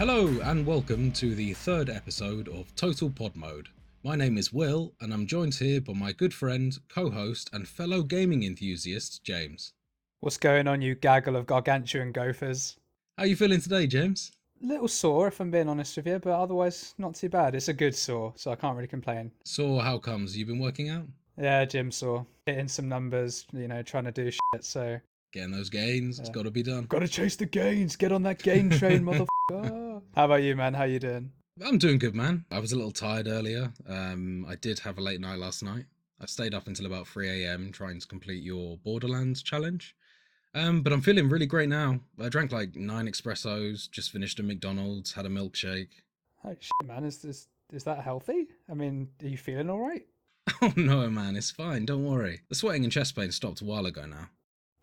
Hello and welcome to the third episode of Total Pod Mode. My name is Will and I'm joined here by my good friend, co-host and fellow gaming enthusiast, James. What's going on, you gaggle of gargantuan gophers? How are you feeling today, James? Little sore, if I'm being honest with you, but otherwise not too bad. It's a good sore, so I can't really complain. So how comes? You've been working out? Yeah, gym sore. Hitting some numbers, trying to do shit, so... Getting those gains, it's got to be done. Gotta chase the gains, get on that gain train, motherfucker. How about you, man? How you doing? I'm doing good, man. I was a little tired earlier. I did have a late night last night. I stayed up until about 3 a.m. trying to complete your Borderlands challenge. But I'm feeling really great now. I drank like 9 espressos, just finished a McDonald's, had a milkshake. Oh shit, man, is that healthy? I mean, are you feeling all right? Oh no, man, it's fine, don't worry. The sweating and chest pain stopped a while ago now.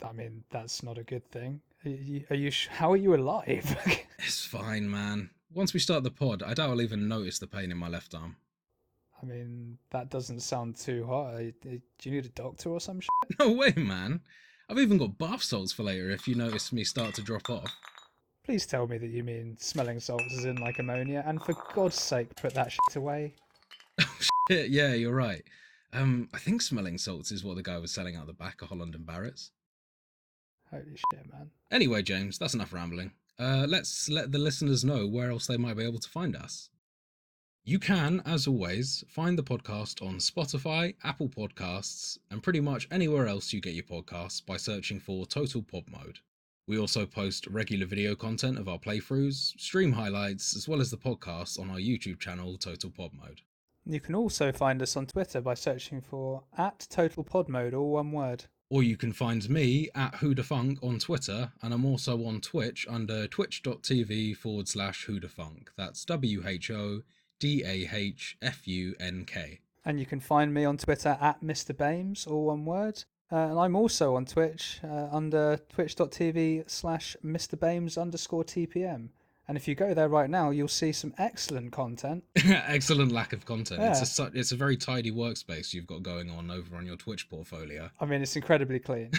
I mean, that's not a good thing. How are you alive? It's fine, man. Once we start the pod, I doubt I'll even notice the pain in my left arm. I mean, that doesn't sound too hot. Do you need a doctor or some shit? No way, man. I've even got bath salts for later if you notice me start to drop off. Please tell me that you mean smelling salts as in like ammonia, and for God's sake, put that shit away. Oh shit, yeah, you're right. I think smelling salts is what the guy was selling out the back of Holland and Barrett's. Holy shit, man. Anyway, James, that's enough rambling. Let's let the listeners know where else they might be able to find us. You can, as always, find the podcast on Spotify, Apple Podcasts, and pretty much anywhere else you get your podcasts by searching for Total Pod Mode. We also post regular video content of our playthroughs, stream highlights, as well as the podcast on our YouTube channel, Total Pod Mode. You can also find us on Twitter by searching for @TotalPodMode, all one word. Or you can find me at WhoDaFunk on Twitter, and I'm also on Twitch under twitch.tv/WhoDaFunk. That's WHODAHFUNK. And you can find me on Twitter at Mr. Bames, all one word. And I'm also on Twitch under twitch.tv/MrBames_TPM. And if you go there right now, you'll see some excellent content. Excellent lack of content. Yeah. It's a very tidy workspace you've got going on over on your Twitch portfolio. I mean, it's incredibly clean.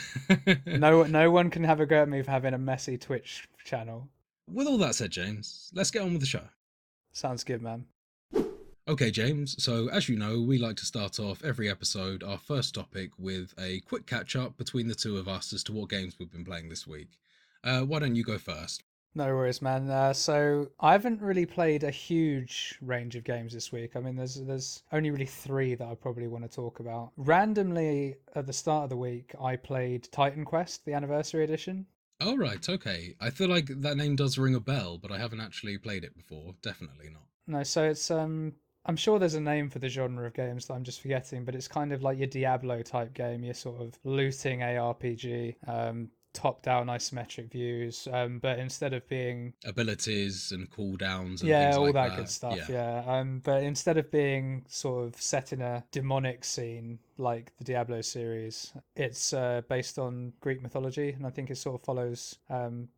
No one can have a go at me for having a messy Twitch channel. With all that said, James, let's get on with the show. Sounds good, man. Okay, James, so as you know, we like to start off every episode, our first topic, with a quick catch-up between the two of us as to what games we've been playing this week. Why don't you go first? No worries, man. So I haven't really played a huge range of games this week. I mean, there's only really 3 that I probably want to talk about. Randomly, at the start of the week, I played Titan Quest, the Anniversary Edition. Oh, right, okay. I feel like that name does ring a bell, but I haven't actually played it before. Definitely not. No, so it's I'm sure there's a name for the genre of games that I'm just forgetting, but it's kind of like your Diablo type game. You're sort of looting ARPG. Top-down isometric views, but instead of being abilities and cooldowns and yeah, things all like that good stuff, yeah. But instead of being sort of set in a demonic scene like the Diablo series, it's based on Greek mythology, and I think it sort of follows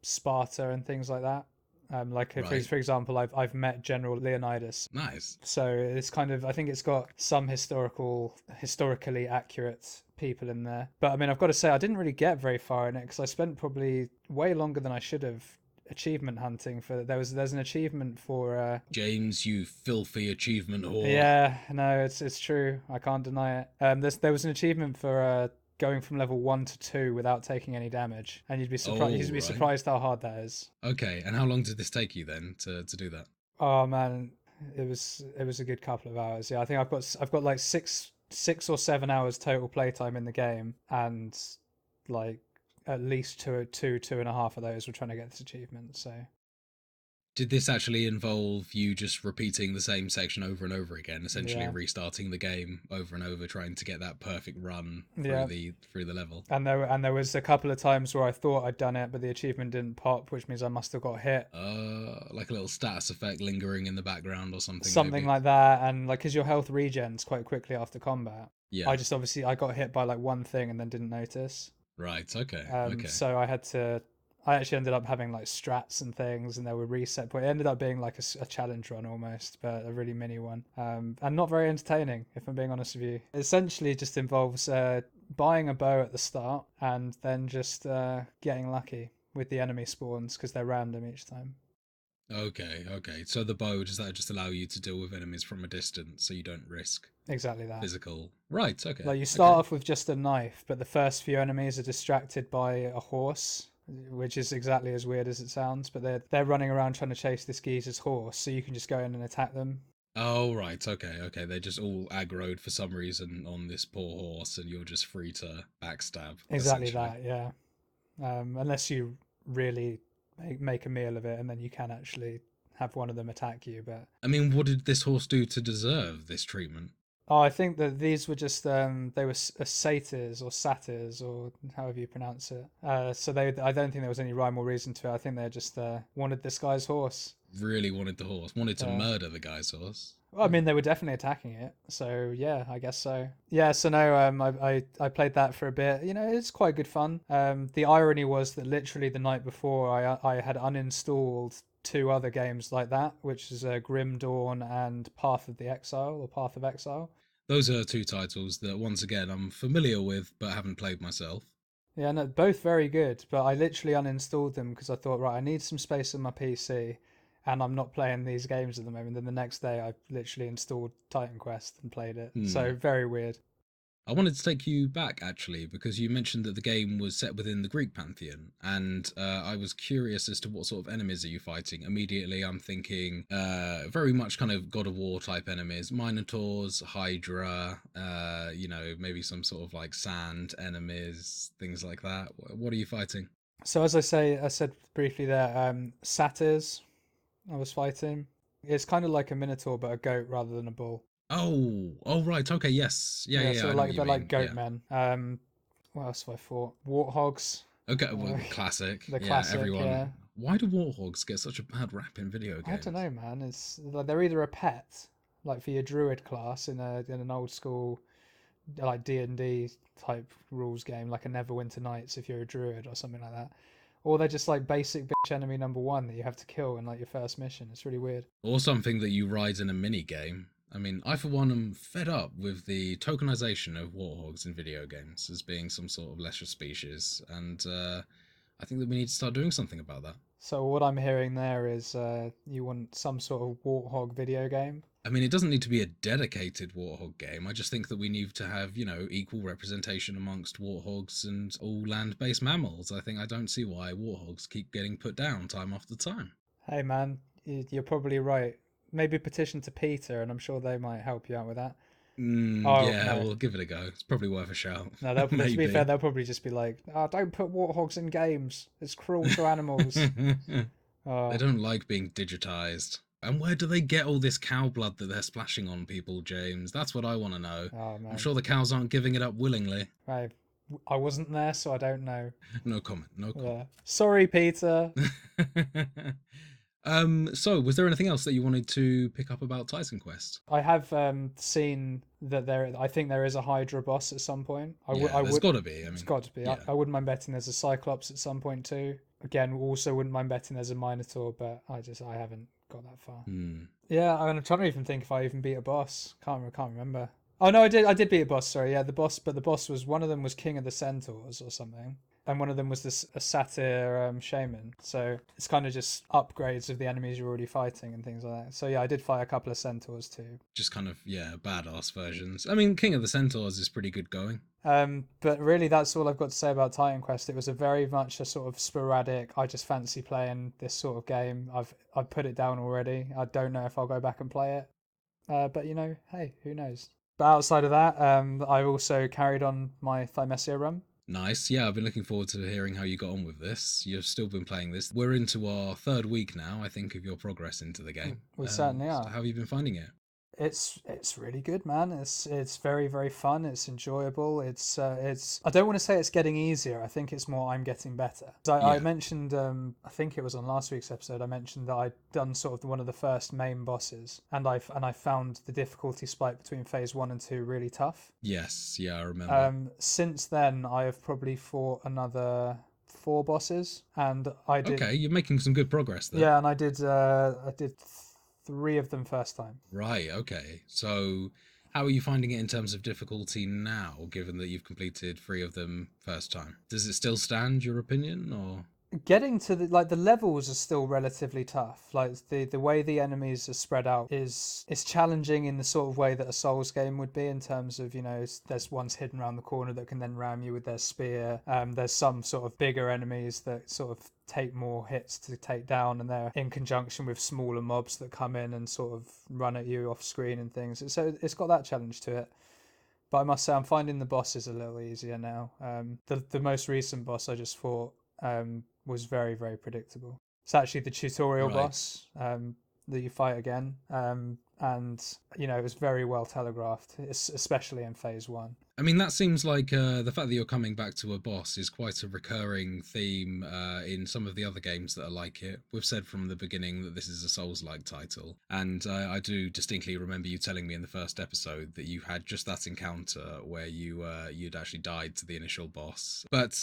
Sparta and things like that. Right. For example, I've met General Leonidas. Nice. So it's kind of, I think it's got some historically accurate people in there. But I mean, I've got to say, I didn't really get very far in it because I spent probably way longer than I should have achievement hunting for. There's an achievement for James, you filthy achievement whore. yeah, no, it's true. I can't deny it. There was an achievement for going from level 1 to 2 without taking any damage, and you'd be surprised how hard that is. Okay, and how long did this take you then to do that? Oh man, it was a good couple of hours. Yeah, I think I've got like 6 or 7 hours total playtime in the game, and like at least two and a half of those were trying to get this achievement. So Did this actually involve you just repeating the same section over and over again, essentially yeah. restarting the game over and over, trying to get that perfect run Yeah. through the level? And there was a couple of times where I thought I'd done it, but the achievement didn't pop, which means I must have got hit. Like a little status effect lingering in the background or something. Something maybe. like that, and like because your health regens quite quickly after combat. Yeah. I got hit by like one thing and then didn't notice. Right. Okay. So I actually ended up having like strats and things, and there were reset points. It ended up being like a challenge run almost, but a really mini one, and not very entertaining, if I'm being honest with you. It essentially just involves buying a bow at the start and then just getting lucky with the enemy spawns because they're random each time. Okay. So the bow, does that just allow you to deal with enemies from a distance so you don't risk Exactly that. physical? Right, okay. Like you start Okay. off with just a knife, but the first few enemies are distracted by a horse, which is exactly as weird as it sounds. But they're running around trying to chase this geezer's horse, so you can just go in and attack them. Oh, right, okay. They just all aggroed for some reason on this poor horse, and you're just free to backstab, Exactly essentially. that, yeah. Unless you really make a meal of it, and then you can actually have one of them attack you. But I mean, what did this horse do to deserve this treatment? oh, I think that these were just they were satyrs or satyrs or however you pronounce it. So I don't think there was any rhyme or reason to it. I think they just wanted this guy's horse. Really wanted the horse, wanted to Yeah. murder the guy's horse. Well, I mean, they were definitely attacking it, so yeah, I guess so. Yeah, so no, I played that for a bit. You know, it's quite good fun. The irony was that literally the night before, I had uninstalled two other games like that, which is Grim Dawn and Path of the Exile or Path of Exile. Those are two titles that, once again, I'm familiar with but haven't played myself. Yeah, no, both very good, but I literally uninstalled them because I thought, right, I need some space on my PC, and I'm not playing these games at the moment. Then the next day, I literally installed Titan Quest and played it. Hmm. So very weird. I wanted to take you back actually because you mentioned that the game was set within the Greek pantheon, and I was curious as to what sort of enemies are you fighting. Immediately, I'm thinking very much kind of God of War type enemies, Minotaurs, Hydra, maybe some sort of like sand enemies, things like that. What are you fighting? So as I said briefly there, satyrs I was fighting. It's kind of like a minotaur, but a goat rather than a bull. Oh, right, okay, yes, Yeah, yeah, so I know what you they're like mean. goat Yeah, men. What else have I fought? Warthogs. okay, Uh, well, classic. the Yeah, classic. everyone. Yeah. Why do warthogs get such a bad rap in video I don't games? know, man. It's like they're either a pet, like for your druid class in an old school like D&D type rules game, like a Neverwinter Nights if you're a druid or something like that, or they're just like basic bitch enemy number one that you have to kill in like your first mission. It's really weird. Or something that you ride in a mini game. I mean, I for one am fed up with the tokenization of warthogs in video games as being some sort of lesser species, and I think that we need to start doing something about that. So what I'm hearing there is you want some sort of warthog video game. I mean, it doesn't need to be a dedicated warthog game. I just think that we need to have, equal representation amongst warthogs and all land based mammals. I don't see why warthogs keep getting put down time after time. Hey man, you're probably right. Maybe petition to Peter, and I'm sure they might help you out with that. Oh Yeah, no, we'll give it a go. It's probably worth a shout. no. They'll to be fair, Maybe. they'll probably just be like, "Oh, don't put warthogs in games. It's cruel to animals." They Oh, don't like being digitized. And where do they get all this cow blood that they're splashing on people, James? That's what I want to know. oh I'm man. sure the cows aren't giving it up willingly. I I wasn't there, so I don't know. No comment, no Yeah. Sorry, Peter. comment. So was there anything else that you wanted to pick up about Titan Quest? I have seen that there. I think there is a Hydra boss at some point. Yeah, I there's would. gotta be. I It's mean, got to be. yeah. I wouldn't mind betting there's a Cyclops at some point too. Again, also wouldn't mind betting there's a Minotaur, but I haven't got that far. Hmm. Yeah, I'm trying to even think if I even beat a boss. Can't remember. Oh no, I did. I did beat a boss. Sorry, yeah, the boss. But the boss was one of them was King of the Centaurs or something, and one of them was this a satyr shaman. So it's kind of just upgrades of the enemies you're already fighting and things like that. So yeah, I did fight a couple of centaurs too. Just kind of, yeah, badass versions. I mean, King of the Centaurs is pretty good going. But really, that's all I've got to say about Titan Quest. It was a very much a sort of sporadic. I just fancy playing this sort of game. I've put it down already. I don't know if I'll go back and play it. But you know, hey, who knows? But outside of that, I also carried on my Thymesia run. Nice. Yeah, I've been looking forward to hearing how you got on with this. You've still been playing this. We're into our third week now, I think, of your progress into the game. We certainly So are. how have you been finding it? It's really good, man. It's very fun. It's enjoyable. It's I don't want to say it's getting easier. I think it's more I'm getting better. So I Yeah. mentioned I think it was on last week's episode. I mentioned that I'd done sort of one of the first main bosses, and I found the difficulty spike between phase 1 and 2 really tough. Yes. Yeah, I remember. Since then, I have probably fought another four bosses, and I did Okay, you're making some good progress there. yeah, and I did three of them first time. Right. Okay. So how are you finding it in terms of difficulty now, given that you've completed three of them first time? Does it still stand, your opinion, or? getting to the levels are still relatively tough. Like the way the enemies are spread out is challenging in the sort of way that a Souls game would be, in terms of, there's ones hidden around the corner that can then ram you with their spear. There's some sort of bigger enemies that sort of take more hits to take down, and they're in conjunction with smaller mobs that come in and sort of run at you off screen and things. So it's got that challenge to it. But I must say, I'm finding the bosses a little easier now. The most recent boss I just fought was very, very predictable. It's actually the tutorial Right. boss that you fight again. And, it was very well telegraphed, especially in phase one. I mean, that seems like the fact that you're coming back to a boss is quite a recurring theme in some of the other games that are like it. We've said from the beginning that this is a Souls-like title, and I do distinctly remember you telling me in the first episode that you had just that encounter where you'd actually died to the initial boss. But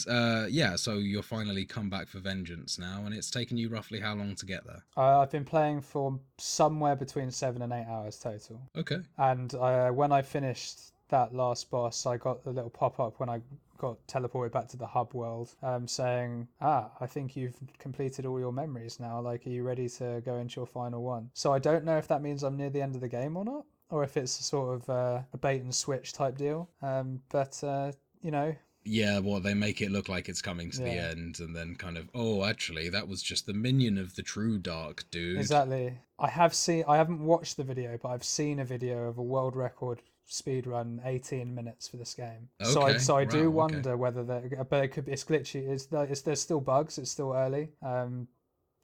yeah, so you're finally come back for vengeance now, and it's taken you roughly how long to get there? I've been playing for somewhere between 7 and 8 hours total. Okay. And when I finished that last boss, I got the little pop-up when I got teleported back to the hub world, saying, I think you've completed all your memories now. Like, are you ready to go into your final one? So I don't know if that means I'm near the end of the game or not, or if it's sort of a bait and switch type deal. But Yeah, well, they make it look like it's coming to the Yeah. end, and then kind of, oh, actually, that was just the minion of the true dark dude. Exactly. I haven't watched the video, but I've seen a video of a world record speed run 18 minutes for this game. Okay, So I do wow, okay. wonder whether but it's glitchy. There's still bugs. It's still early.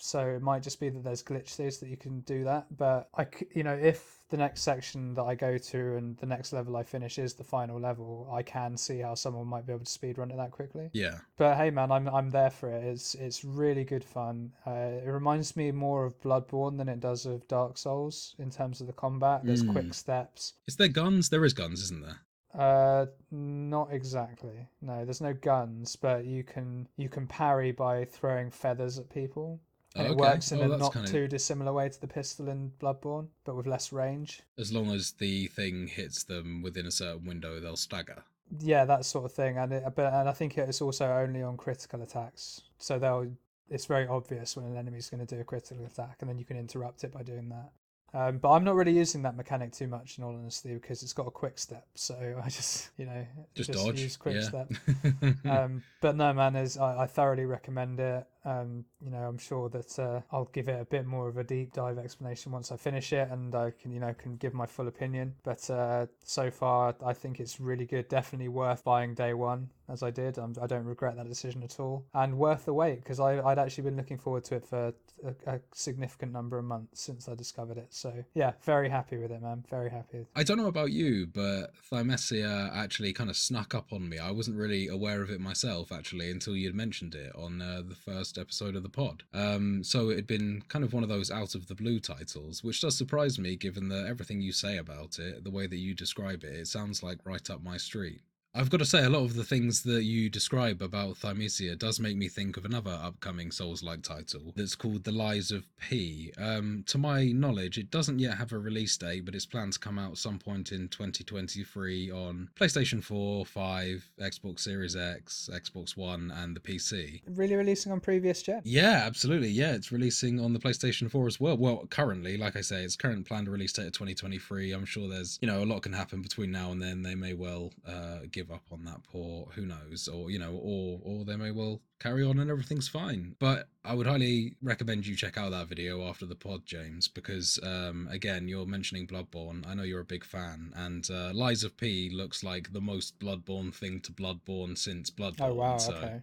So it might just be that there's glitches that you can do that. But if the next section that I go to and the next level I finish is the final level, I can see how someone might be able to speedrun it that quickly. Yeah. But hey, man, I'm there for it. It's really good fun. It reminds me more of Bloodborne than it does of Dark Souls in terms of the combat. There's quick steps. Is there guns? There is guns, isn't there? Not exactly. No, there's no guns, but you can parry by throwing feathers at people. And it works in a not too dissimilar way to the pistol in Bloodborne, but with less range. As long as the thing hits them within a certain window, they'll stagger. Yeah, that sort of thing. And I think it's also only on critical attacks. So it's very obvious when an enemy's going to do a critical attack, and then you can interrupt it by doing that. But I'm not really using that mechanic too much, in all honesty, because it's got a quick step. So I just dodge. use quick step. Yeah. But no, man, I thoroughly recommend it. I'm sure that I'll give it a bit more of a deep dive explanation once I finish it, and I can give my full opinion. But so far, I think it's really good. Definitely worth buying day one, as I did. I don't regret that decision at all, and worth the wait, because I'd actually been looking forward to it for a significant number of months since I discovered it. So yeah, very happy with it, man. Very happy. I don't know about you, but Thymesia actually kind of snuck up on me. I wasn't really aware of it myself, actually, until you'd mentioned it on the first episode of the pod. So it had been kind of one of those out of the blue titles, which does surprise me given that everything you say about it, the way that you describe it, it sounds like right up my street. I've got to say, a lot of the things that you describe about Thymesia does make me think of another upcoming Souls-like title that's called The Lies of P. To my knowledge, it doesn't yet have a release date, but it's planned to come out some point in 2023 on PlayStation 4, 5, Xbox Series X, Xbox One, and the PC. Really releasing on previous gen? Yeah, absolutely. Yeah, it's releasing on the PlayStation 4 as well. Well, currently, like I say, it's current planned release date of 2023. I'm sure there's, a lot can happen between now and then. They may well give up on that port, who knows, or or they may well carry on and everything's fine. But I would highly recommend you check out that video after the pod, James, because again, you're mentioning Bloodborne. I know you're a big fan, and Lies of P looks like the most Bloodborne thing to Bloodborne since Bloodborne. Oh wow, so, okay.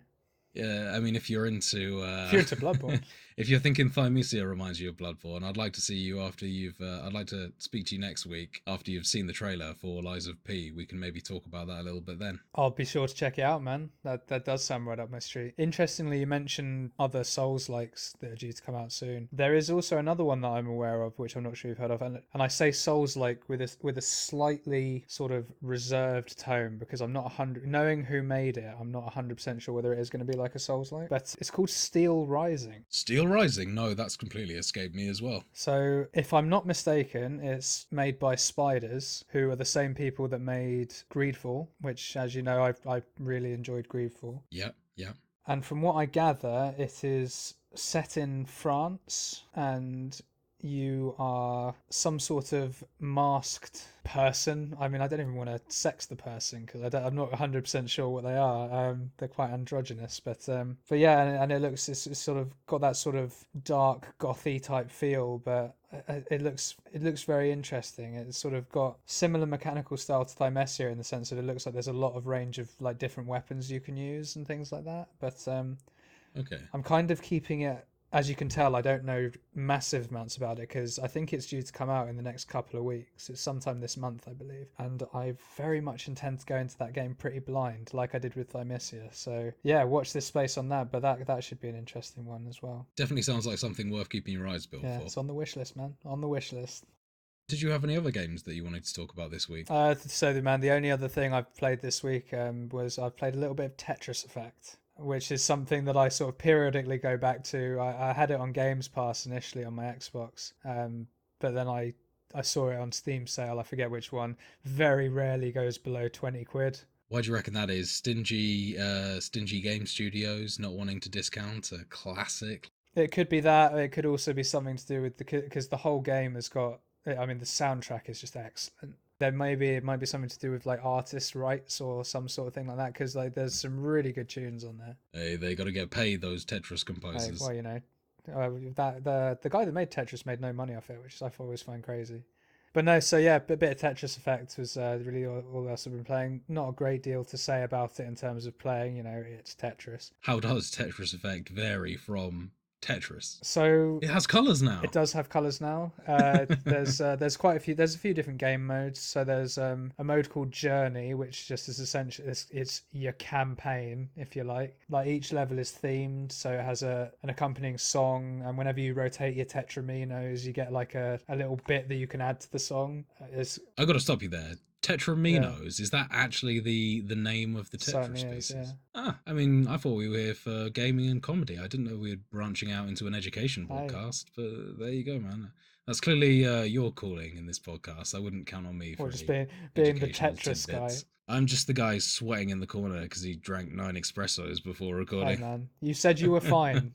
Yeah, I mean, if you're into Bloodborne, if you're thinking Thymesia reminds you of Bloodborne, I'd like to see you after you've. I'd like to speak to you next week after you've seen the trailer for Lies of P. We can maybe talk about that a little bit then. I'll be sure to check it out, man. That does sound right up my street. Interestingly, you mentioned other Souls-likes that are due to come out soon. There is also another one that I'm aware of, which I'm not sure you've heard of, and I say Souls-like with a slightly sort of reserved tone, because I'm not 100. Knowing who made it, I'm not 100% sure whether it is going to be like a Souls-like. But it's called Steel Rising. Steel Rising? No, that's completely escaped me as well. So, if I'm not mistaken, it's made by Spiders, who are the same people that made Greedfall, which, as you know, I really enjoyed Greedfall. Yeah, yeah. And from what I gather, it is set in France, and you are some sort of masked person. I mean, I don't even want to sex the person because I'm not 100% sure what they are. They're quite androgynous, but yeah, and it's sort of got that sort of dark gothy type feel, but it looks very interesting. It's sort of got similar mechanical style to Thymesia in the sense that it looks like there's a lot of range of like different weapons you can use and things like that. But Okay. I'm kind of keeping it. As you can tell, I don't know massive amounts about it because I think it's due to come out in the next couple of weeks. It's sometime this month, I believe. And I very much intend to go into that game pretty blind, like I did with Thymesia. So yeah, watch this space on that. But that should be an interesting one as well. Definitely sounds like something worth keeping your eyes peeled Yeah, for. it's on the wish list, man. On the wish list. Did you have any other games that you wanted to talk about this week? The only other thing I've played this week was I've played a little bit of Tetris Effect, which is something that I sort of periodically go back to. I had it on Games Pass initially on my Xbox, but then I saw it on Steam sale. I forget which one. Very rarely goes below 20 quid. Why do you reckon that is? Stingy game studios not wanting to discount a classic. It could be that. It could also be something to do with because the whole game has got. I mean, the soundtrack is just excellent. It might be something to do with like artist rights or some sort of thing like that. Because like there's some really good tunes on there. Hey, they got to get paid, those Tetris composers. Well, that the guy that made Tetris made no money off it, which I always find crazy. But no, so yeah, a bit of Tetris Effect was really all else I've been playing. Not a great deal to say about it in terms of playing. It's Tetris. How does Tetris Effect vary from Tetris? So It has colors now. it does have colors now. There's quite a few. There's a few different game modes. So there's a mode called Journey, which just is essentially it's your campaign, if you like. Like each level is themed, so it has an accompanying song, and whenever you rotate your tetraminos, you get like a little bit that you can add to the song. I got to stop you there. Yeah. Tetraminos, is that actually the name of the Certainly Tetris is, pieces? yeah. Ah, I mean, I thought we were here for gaming and comedy. I didn't know we were branching out into an education Hey, podcast, but there you go, man. That's clearly your calling in this podcast. I wouldn't count on me for or just any being the educational Tetris guy. tidbits. I'm just the guy sweating in the corner because he drank 9 espressos before Hey recording. man, you said you were fine.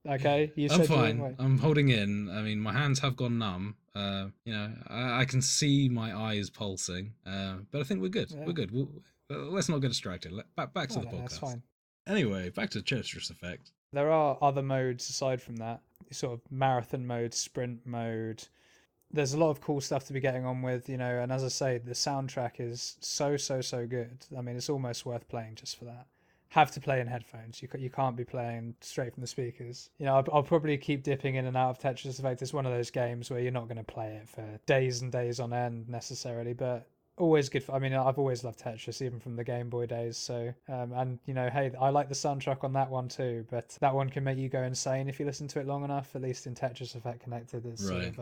Okay, you I'm said you were fine. fine. I'm holding in. I mean, my hands have gone numb. I can see my eyes pulsing. But I think we're good. Yeah. We're good. Let's not get distracted. Back to the No, that's podcast. fine. Anyway, back to Tetris Effect. There are other modes aside from that, sort of marathon mode, sprint mode. There's a lot of cool stuff to be getting on with, and as I say, the soundtrack is so good. I mean, it's almost worth playing just for that. Have to play in headphones. You can't be playing straight from the speakers. I'll probably keep dipping in and out of Tetris Effect. It's one of those games where you're not going to play it for days and days on end necessarily, but always good for. I mean, I've always loved Tetris, even from the Game Boy days. So, and hey, I like the soundtrack on that one too. But that one can make you go insane if you listen to it long enough. At least in Tetris Effect Connected, it's sort of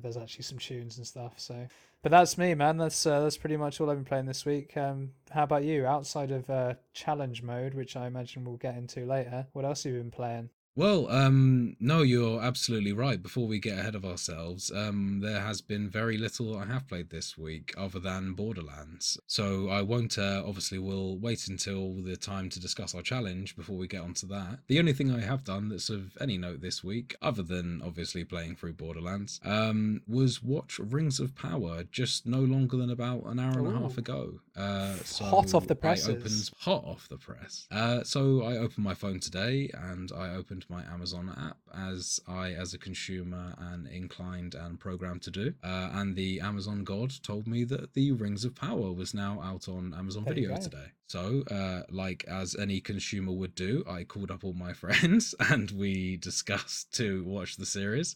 there's actually some tunes and stuff. So, but that's me, man. That's pretty much all I've been playing this week. How about you? Outside of challenge mode, which I imagine we'll get into later, what else have you been playing? Well, no, you're absolutely right. Before we get ahead of ourselves, there has been very little I have played this week other than Borderlands. So I won't, obviously, we'll wait until the time to discuss our challenge before we get onto that. The only thing I have done that's of any note this week, other than obviously playing through Borderlands, was watch Rings of Power just no longer than about an hour and a half ago. So Hot off the presses. Hot off the press. So I opened my phone today and I opened my Amazon app as a consumer, am inclined and programmed to do. And the Amazon god told me that the Rings of Power was now out on Amazon Video today. So, like as any consumer would do, I called up all my friends and we discussed to watch the series.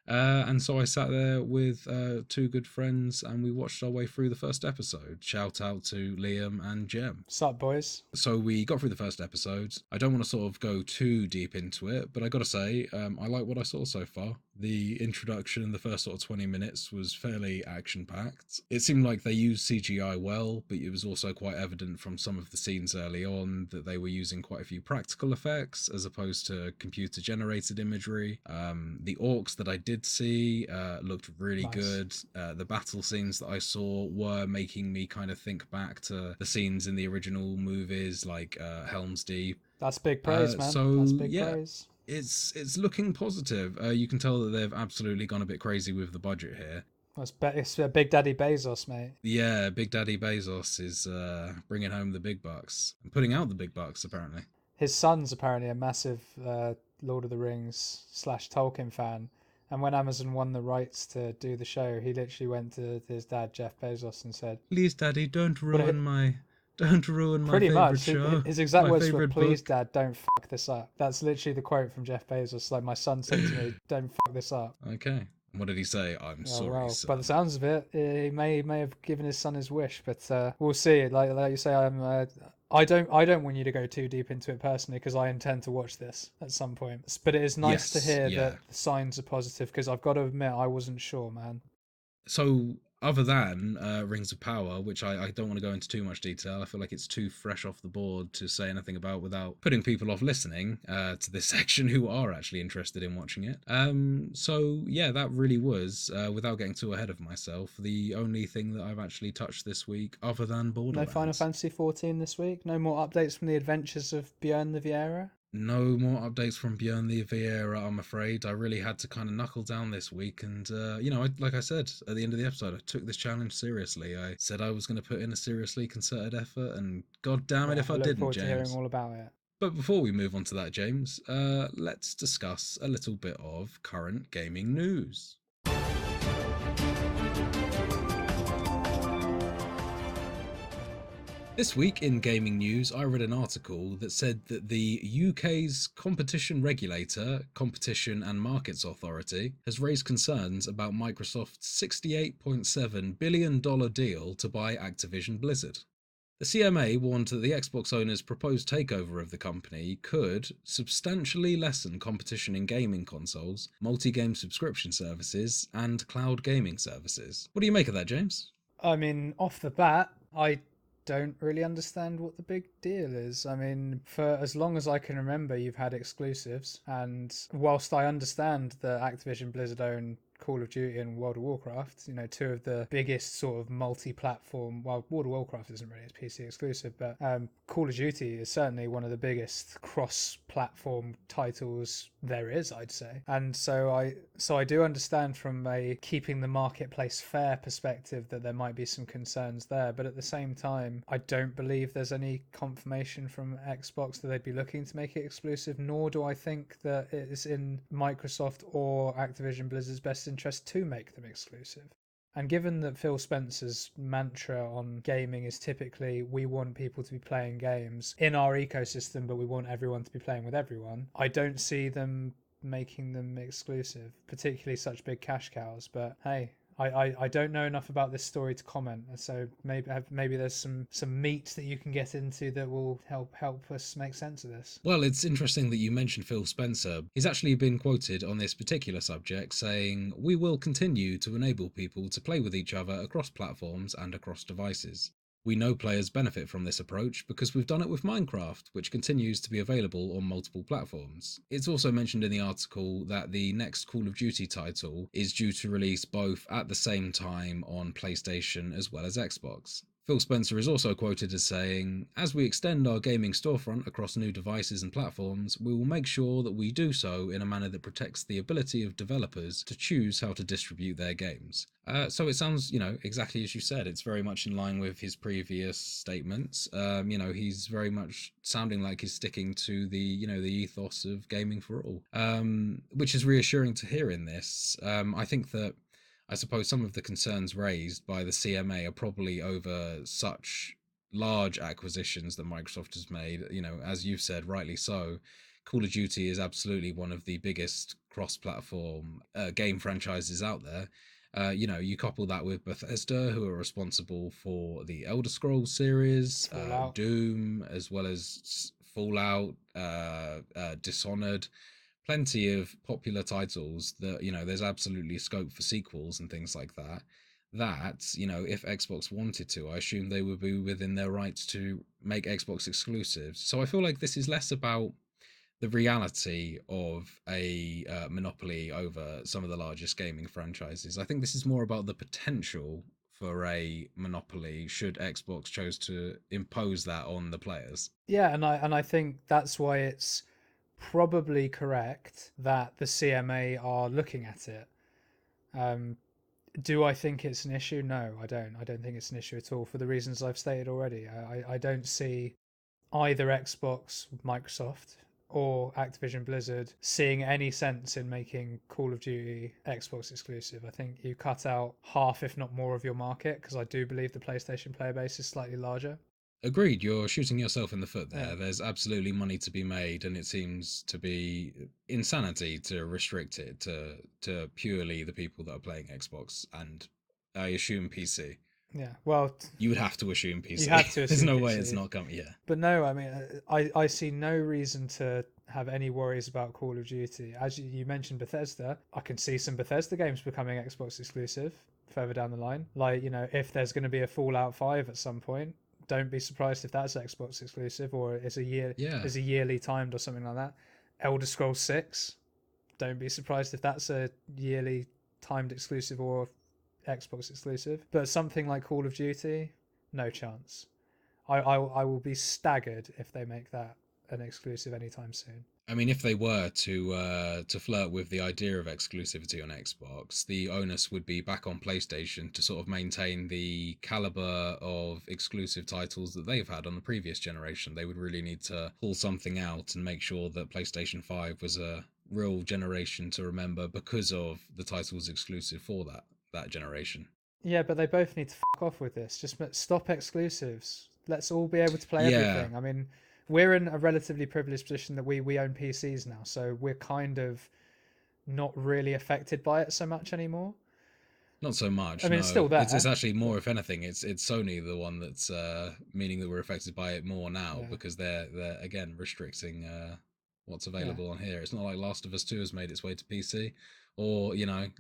And so I sat there with 2 good friends and we watched our way through the first episode. Shout out to Liam and Jem. Sup, boys? So we got through the first episode. I don't want to sort of go too deep into it, but I got to say, I like what I saw so far. The introduction in the first sort of 20 minutes was fairly action packed. It seemed like they used CGI well, but it was also quite evident from some of the scenes early on that they were using quite a few practical effects as opposed to computer generated imagery. The orcs that I did see looked really Nice. good. The battle scenes that I saw were making me kind of think back to the scenes in the original movies, like Helm's Deep. That's big praise, man. That's So big yeah, praise. it's looking positive. You can tell that they've absolutely gone a bit crazy with the budget here. Well, it's Big Daddy Bezos, mate. Yeah, Big Daddy Bezos is bringing home the big bucks and putting out the big bucks apparently. His son's apparently a massive Lord of the Rings / Tolkien fan. And when Amazon won the rights to do the show, he literally went to his dad, Jeff Bezos, and said, Please, Daddy, don't "But ruin my pretty favorite much, show, his exact my words were, favorite "Please, book." Dad, don't fuck this up." That's literally the quote from Jeff Bezos. Like, my son said to me, "Don't fuck this up." Okay. What did he say? I'm Oh sorry, well, by the son. sounds of it, he may have given his son his wish, but we'll see. Like you say, I don't want you to go too deep into it personally because I intend to watch this at some point. But it is nice to Yes, hear yeah. that the signs are positive because I've got to admit I wasn't sure, man. So, other than Rings of Power, which I don't want to go into too much detail, I feel like it's too fresh off the board to say anything about without putting people off listening to this section who are actually interested in watching it. So, yeah, that really was, without getting too ahead of myself, the only thing that I've actually touched this week other than No Final Borderlands. Fantasy 14 this week. No more updates from the adventures of Björn the Vieira. No more updates from Björn the Vieira, I'm afraid. I really had to kind of knuckle down this week. And, like I said at the end of the episode, I took this challenge seriously. I said I was going to put in a seriously concerted effort, and god damn it Well, if I I look didn't, forward to hearing James. all about it. But before we move on to that, James, let's discuss a little bit of current gaming news. This week in gaming news, I read an article that said that the UK's competition regulator, Competition and Markets Authority, has raised concerns about Microsoft's $68.7 billion deal to buy Activision Blizzard. The CMA warned that the Xbox owners' proposed takeover of the company could substantially lessen competition in gaming consoles, multi-game subscription services, and cloud gaming services. What do you make of that, James? I mean, off the bat, I don't really understand what the big deal is. I mean, for as long as I can remember, you've had exclusives, and whilst I understand that Activision Blizzard own Call of Duty and World of Warcraft, you know, two of the biggest sort of multi-platform. Well, World of Warcraft isn't really a PC exclusive, but Call of Duty is certainly one of the biggest cross-platform titles there is, I'd say. And so I do understand from a keeping the marketplace fair perspective that there might be some concerns there, but at the same time, I don't believe there's any confirmation from Xbox that they'd be looking to make it exclusive, nor do I think that it is in Microsoft or Activision Blizzard's best interest to make them exclusive. And given that Phil Spencer's mantra on gaming is typically we want people to be playing games in our ecosystem, but we want everyone to be playing with everyone, I don't see them making them exclusive, particularly such big cash cows. But hey, I don't know enough about this story to comment, so maybe there's some meat that you can get into that will help us make sense of this. Well, it's interesting that you mentioned Phil Spencer. He's actually been quoted on this particular subject saying, "We will continue to enable people to play with each other across platforms and across devices. We know players benefit from this approach because we've done it with Minecraft, which continues to be available on multiple platforms." It's also mentioned in the article that the next Call of Duty title is due to release both at the same time on PlayStation as well as Xbox. Phil Spencer is also quoted as saying, "As we extend our gaming storefront across new devices and platforms, we will make sure that we do so in a manner that protects the ability of developers to choose how to distribute their games." So it sounds, exactly as you said. It's very much in line with his previous statements. He's very much sounding like he's sticking to the ethos of gaming for all, which is reassuring to hear in this. I think that I suppose some of the concerns raised by the CMA are probably over such large acquisitions that Microsoft has made. As you've said, rightly so. Call of Duty is absolutely one of the biggest cross-platform game franchises out there. You couple that with Bethesda, who are responsible for the Elder Scrolls series, Fallout. Doom, as well as Fallout, Dishonored, plenty of popular titles that, there's absolutely scope for sequels and things like that. That, if Xbox wanted to, I assume they would be within their rights to make Xbox exclusives. So I feel like this is less about the reality of a monopoly over some of the largest gaming franchises. I think this is more about the potential for a monopoly should Xbox chose to impose that on the players. Yeah, and I think that's why it's probably correct that the CMA are looking at it. Um, do I think it's an issue? No, I don't. I don't think it's an issue at all for the reasons I've stated already. I don't see either Xbox, Microsoft, or Activision Blizzard seeing any sense in making Call of Duty Xbox exclusive. I think you cut out half, if not more, of your market because I do believe the PlayStation player base is slightly larger. Agreed, you're shooting yourself in the foot Yeah. there. There's absolutely money to be made, and it seems to be insanity to restrict it to purely the people that are playing Xbox and I assume PC. Yeah. Well, You would have to assume you PC. have to There's assume no way it's PC. not coming. Yeah, But no, I mean, I see no reason to have any worries about Call of Duty. As you mentioned Bethesda, I can see some Bethesda games becoming Xbox exclusive further down the line. Like, if there's going to be a Fallout 5 at some point, don't be surprised if that's Xbox exclusive or yeah. is a yearly timed or something like that. Elder Scrolls 6, don't be surprised if that's a yearly timed exclusive or Xbox exclusive. But something like Call of Duty, no chance. I will be staggered if they make that an exclusive anytime soon. I mean, if they were to flirt with the idea of exclusivity on Xbox, the onus would be back on PlayStation to sort of maintain the caliber of exclusive titles that they've had on the previous generation. They would really need to pull something out and make sure that PlayStation 5 was a real generation to remember because of the titles exclusive for that generation. Yeah, but they both need to fuck off with this. Just stop exclusives. Let's all be able to play Yeah, everything. I mean, we're in a relatively privileged position that we own PCs now, so we're kind of not really affected by it so much anymore. not so I much. mean, it's No, still it's there, actually more. but If anything, it's Sony the one that's meaning that we're affected by it more now yeah, because they're again restricting what's yeah. available on here. It's not like Last of Us 2 has made its way to PC, or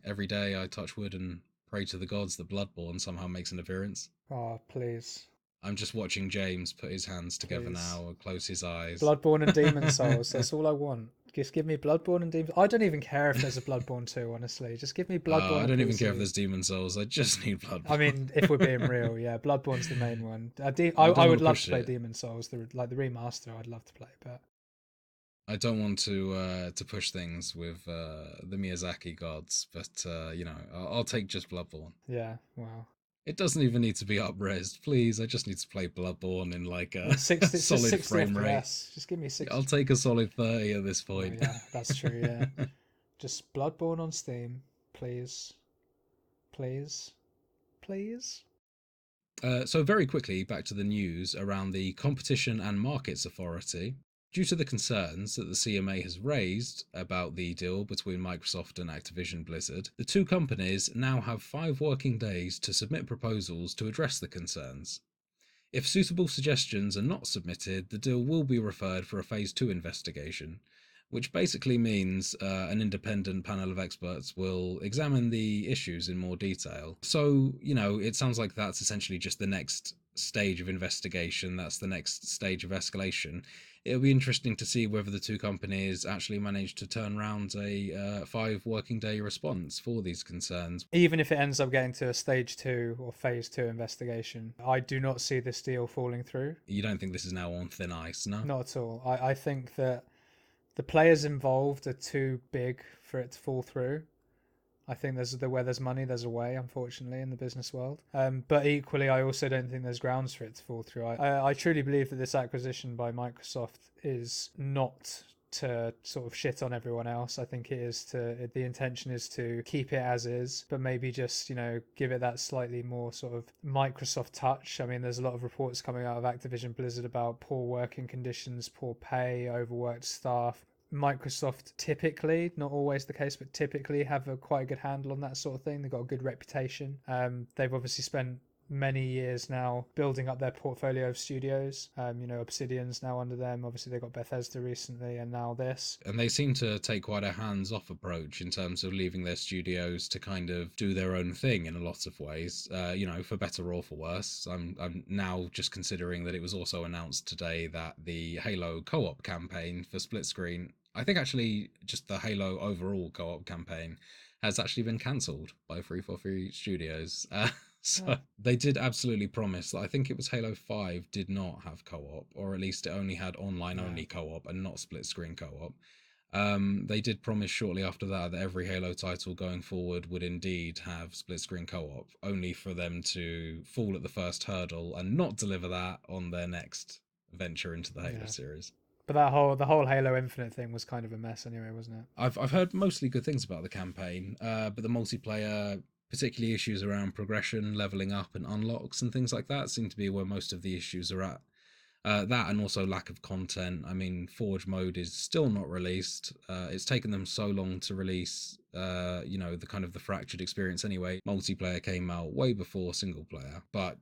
every day I touch wood and pray to the gods that Bloodborne somehow makes an appearance. Oh, please, I'm just watching James put his hands together please. now and close his eyes. Bloodborne and Demon Souls. That's all I want. Just give me Bloodborne and Demon. I don't even care if there's a Bloodborne 2, honestly. Just give me Bloodborne I and don't even care if PC. there's Demon Souls. I just need I Bloodborne. mean, if we're being real, yeah, Bloodborne's the main one. I I don't want would to love to push play it. Demon Souls, the remaster. I'd love to play, but I don't want to push things with the Miyazaki gods, but I'll take just Bloodborne. yeah, wow. It doesn't even need to be up-resed, please. I just need to play Bloodborne in like a In 60, it's just solid 60 frame rate. FPS. Just give me I'll 60. take a solid 30 at this Oh point. yeah, that's true. Yeah, just Bloodborne on Steam, please, please, please. So very quickly, back to the news around the Competition and Markets Authority. Due to the concerns that the CMA has raised about the deal between Microsoft and Activision Blizzard, the two companies now have 5 working days to submit proposals to address the concerns. If suitable suggestions are not submitted, the deal will be referred for a Phase 2 investigation, which basically means an independent panel of experts will examine the issues in more detail. So, it sounds like that's essentially just the next stage of investigation, that's the next stage of escalation. It'll be interesting to see whether the two companies actually manage to turn around a 5 working day response for these concerns. Even if it ends up getting to a stage 2 or phase 2 investigation, I do not see this deal falling through. You don't think this is now on thin ice, no? Not at all. I think that the players involved are too big for it to fall through. I think where there's money, there's a way, unfortunately, in the business world. But equally, I also don't think there's grounds for it to fall through. I truly believe that this acquisition by Microsoft is not to sort of shit on everyone else. I think the intention is to keep it as is, but maybe just, give it that slightly more sort of Microsoft touch. I mean, there's a lot of reports coming out of Activision Blizzard about poor working conditions, poor pay, overworked staff. Microsoft typically, not always the case, but typically have quite a good handle on that sort of thing. They've got a good reputation. They've obviously spent many years now building up their portfolio of studios. Obsidian's now under them. Obviously, they got Bethesda recently, and now this. And they seem to take quite a hands-off approach in terms of leaving their studios to kind of do their own thing in a lot of ways. For better or for worse. I'm now just considering that it was also announced today that the Halo co-op campaign for split screen, I think actually just the Halo overall co-op campaign, has actually been cancelled by 343 Studios. So they did absolutely promise that I think it was Halo 5 did not have co-op, or at least it only had online only co-op and not split screen co-op. They did promise shortly after that every Halo title going forward would indeed have split screen co-op, only for them to fall at the first hurdle and not deliver that on their next venture into the Halo series. But the whole Halo Infinite thing was kind of a mess anyway, wasn't it? I've heard mostly good things about the campaign, but the multiplayer, particularly issues around progression, leveling up, and unlocks and things like that, seem to be where most of the issues are at. That and also lack of content. I mean, Forge mode is still not released. It's taken them so long to release, the kind of the fractured experience anyway. Multiplayer came out way before single player, but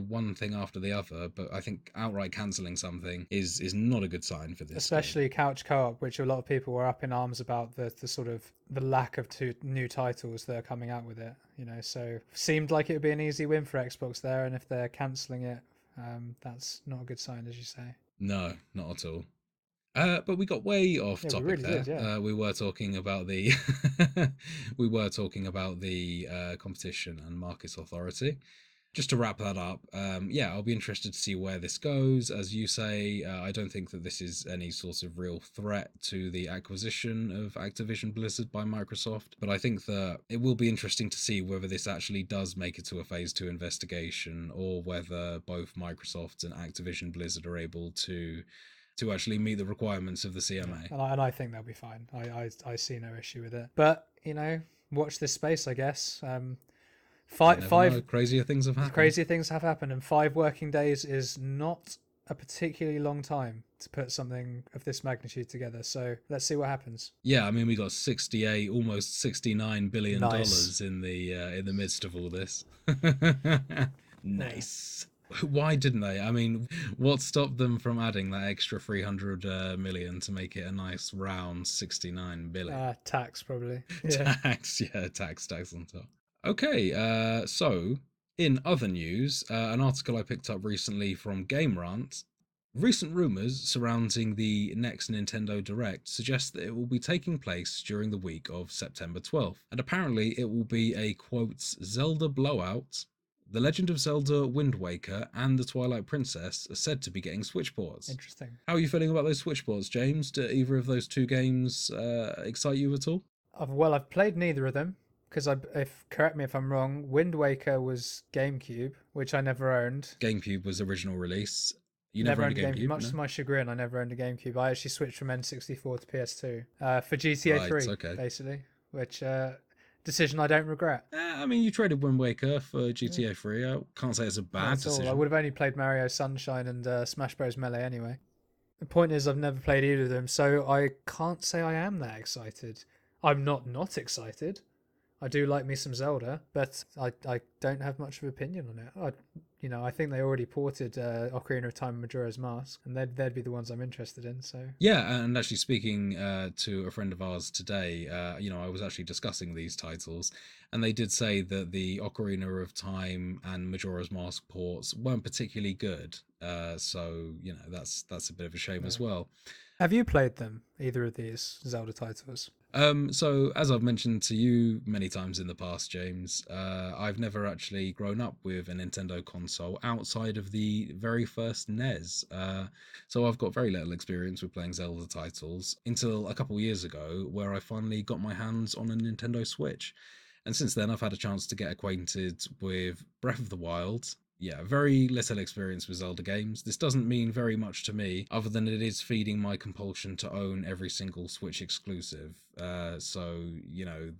one thing after the other. But I think outright cancelling something is not a good sign for this. Especially game. couch co-op, which a lot of people were up in arms about the sort of the lack of two new titles that are coming out with it. So seemed like it would be an easy win for Xbox there, and if they're cancelling it, that's not a good sign, as you say. No, not at all. But we got way off topic really there. Did, yeah. We were talking about the competition and market authority. Just to wrap that up, I'll be interested to see where this goes. As you say, I don't think that this is any sort of real threat to the acquisition of Activision Blizzard by Microsoft, but I think that it will be interesting to see whether this actually does make it to a Phase 2 investigation, or whether both Microsoft and Activision Blizzard are able to actually meet the requirements of the CMA. Yeah. And I think they'll be fine. I see no issue with it. But, watch this space, I guess. Crazier things have happened. Crazier things have happened, and 5 working days is not a particularly long time to put something of this magnitude together. So let's see what happens. Yeah, I mean, we got 68, almost $69 billion in the midst of all this. Nice. Why didn't they? I mean, what stopped them from adding that extra 300 million to make it a nice round 69 billion? Tax, probably. Tax on top. Okay, so in other news, an article I picked up recently from Game Rant, recent rumours surrounding the next Nintendo Direct suggest that it will be taking place during the week of September 12th, and apparently it will be a, quote, Zelda blowout. The Legend of Zelda Wind Waker and The Twilight Princess are said to be getting Switch ports. Interesting. How are you feeling about those Switch ports, James? Do either of those two games excite you at all? Well, I've played neither of them, because correct me if I'm wrong, Wind Waker was GameCube, which I never owned. GameCube was original release. You never owned a GameCube? Much to my chagrin, I never owned a GameCube. I actually switched from N64 to PS2 for GTA 3, basically, which... decision I don't regret. I mean, you traded Wind Waker for GTA 3. I can't say it's a bad decision. I would have only played Mario Sunshine and Smash Bros. Melee anyway. The point is, I've never played either of them, so I can't say I am that excited. I'm not excited. I do like me some Zelda, but I don't have much of an opinion on it. I think they already ported Ocarina of Time and Majora's Mask, and they'd be the ones I'm interested in. So yeah, and actually speaking to a friend of ours today, I was actually discussing these titles, and they did say that the Ocarina of Time and Majora's Mask ports weren't particularly good. So that's a bit of a shame as well. Have you played them, either of these Zelda titles? So as I've mentioned to you many times in the past, James, I've never actually grown up with a Nintendo console outside of the very first NES. So I've got very little experience with playing Zelda titles until a couple years ago, where I finally got my hands on a Nintendo Switch. And since then, I've had a chance to get acquainted with Breath of the Wild. Yeah, very little experience with Zelda games. This doesn't mean very much to me, other than it is feeding my compulsion to own every single Switch exclusive. So,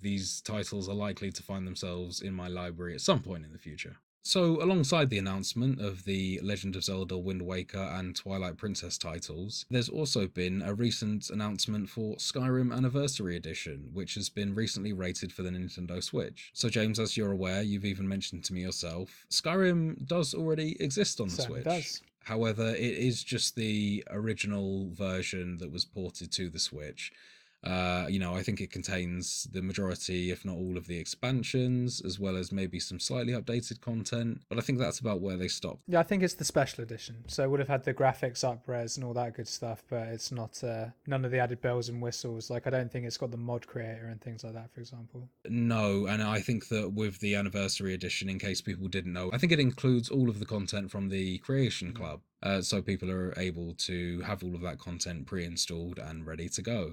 these titles are likely to find themselves in my library at some point in the future. So, alongside the announcement of the Legend of Zelda Wind Waker and Twilight Princess titles, there's also been a recent announcement for Skyrim Anniversary Edition, which has been recently rated for the Nintendo Switch. So, James, as you're aware, you've even mentioned to me yourself, Skyrim does already exist on the Certainly Switch. does. However, it is just the original version that was ported to the Switch. I think it contains the majority, if not all, of the expansions, as well as maybe some slightly updated content. But I think that's about where they stopped. Yeah, I think it's the special edition, so it would have had the graphics up-res and all that good stuff, but it's not none of the added bells and whistles. Like, I don't think it's got the mod creator and things like that, for example. No, and I think that with the anniversary edition, in case people didn't know, I think it includes all of the content from the Creation Club. So people are able to have all of that content pre-installed and ready to go.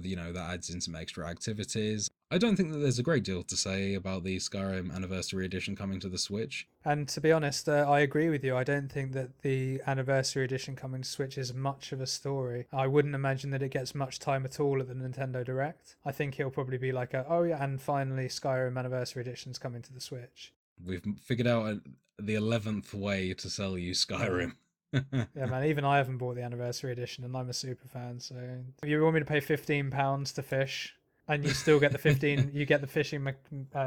That adds in some extra activities. I don't think that there's a great deal to say about the Skyrim Anniversary Edition coming to the Switch. And to be honest, I agree with you. I don't think that the anniversary edition coming to Switch is much of a story. I wouldn't imagine that it gets much time at all at the Nintendo Direct. I think it'll probably be like oh yeah, and finally Skyrim Anniversary Edition's coming to the Switch. We've figured out the 11th way to sell you Skyrim. Yeah, man, even I haven't bought the Anniversary Edition, and I'm a super fan, so if you want me to pay £15 to fish, and you still get the 15, you get the fishing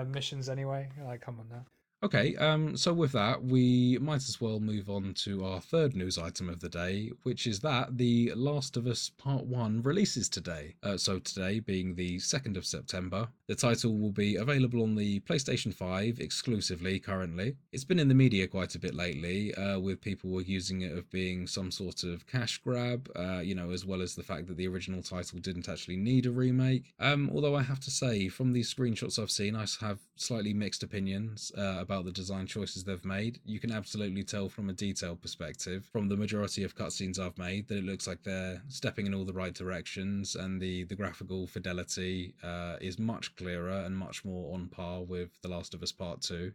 missions anyway. Like, come on now. Okay, so with that, we might as well move on to our third news item of the day, which is that The Last of Us Part 1 releases today. So today being the 2nd of September, the title will be available on the PlayStation 5 exclusively currently. It's been in the media quite a bit lately, with people accusing it of being some sort of cash grab, as well as the fact that the original title didn't actually need a remake. Although I have to say, from the screenshots I've seen, I have slightly mixed opinions about the design choices they've made. You can absolutely tell from a detail perspective, from the majority of cutscenes I've made, that it looks like they're stepping in all the right directions, and the graphical fidelity is much clearer and much more on par with The Last of Us Part 2.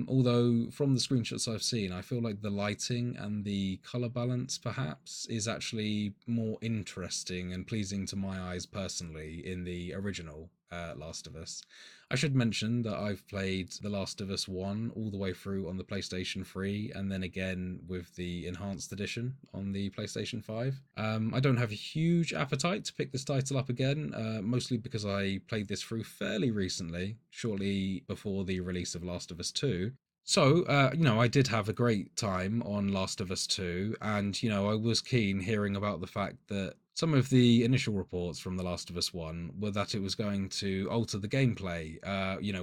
Although from the screenshots I've seen, I feel like the lighting and the colour balance perhaps is actually more interesting and pleasing to my eyes personally in the original Last of Us. I should mention that I've played The Last of Us 1 all the way through on the PlayStation 3 and then again with the Enhanced Edition on the PlayStation 5. I don't have a huge appetite to pick this title up again, mostly because I played this through fairly recently, shortly before the release of Last of Us 2. So, I did have a great time on Last of Us 2, and, I was keen hearing about the fact that some of the initial reports from The Last of Us 1 were that it was going to alter the gameplay,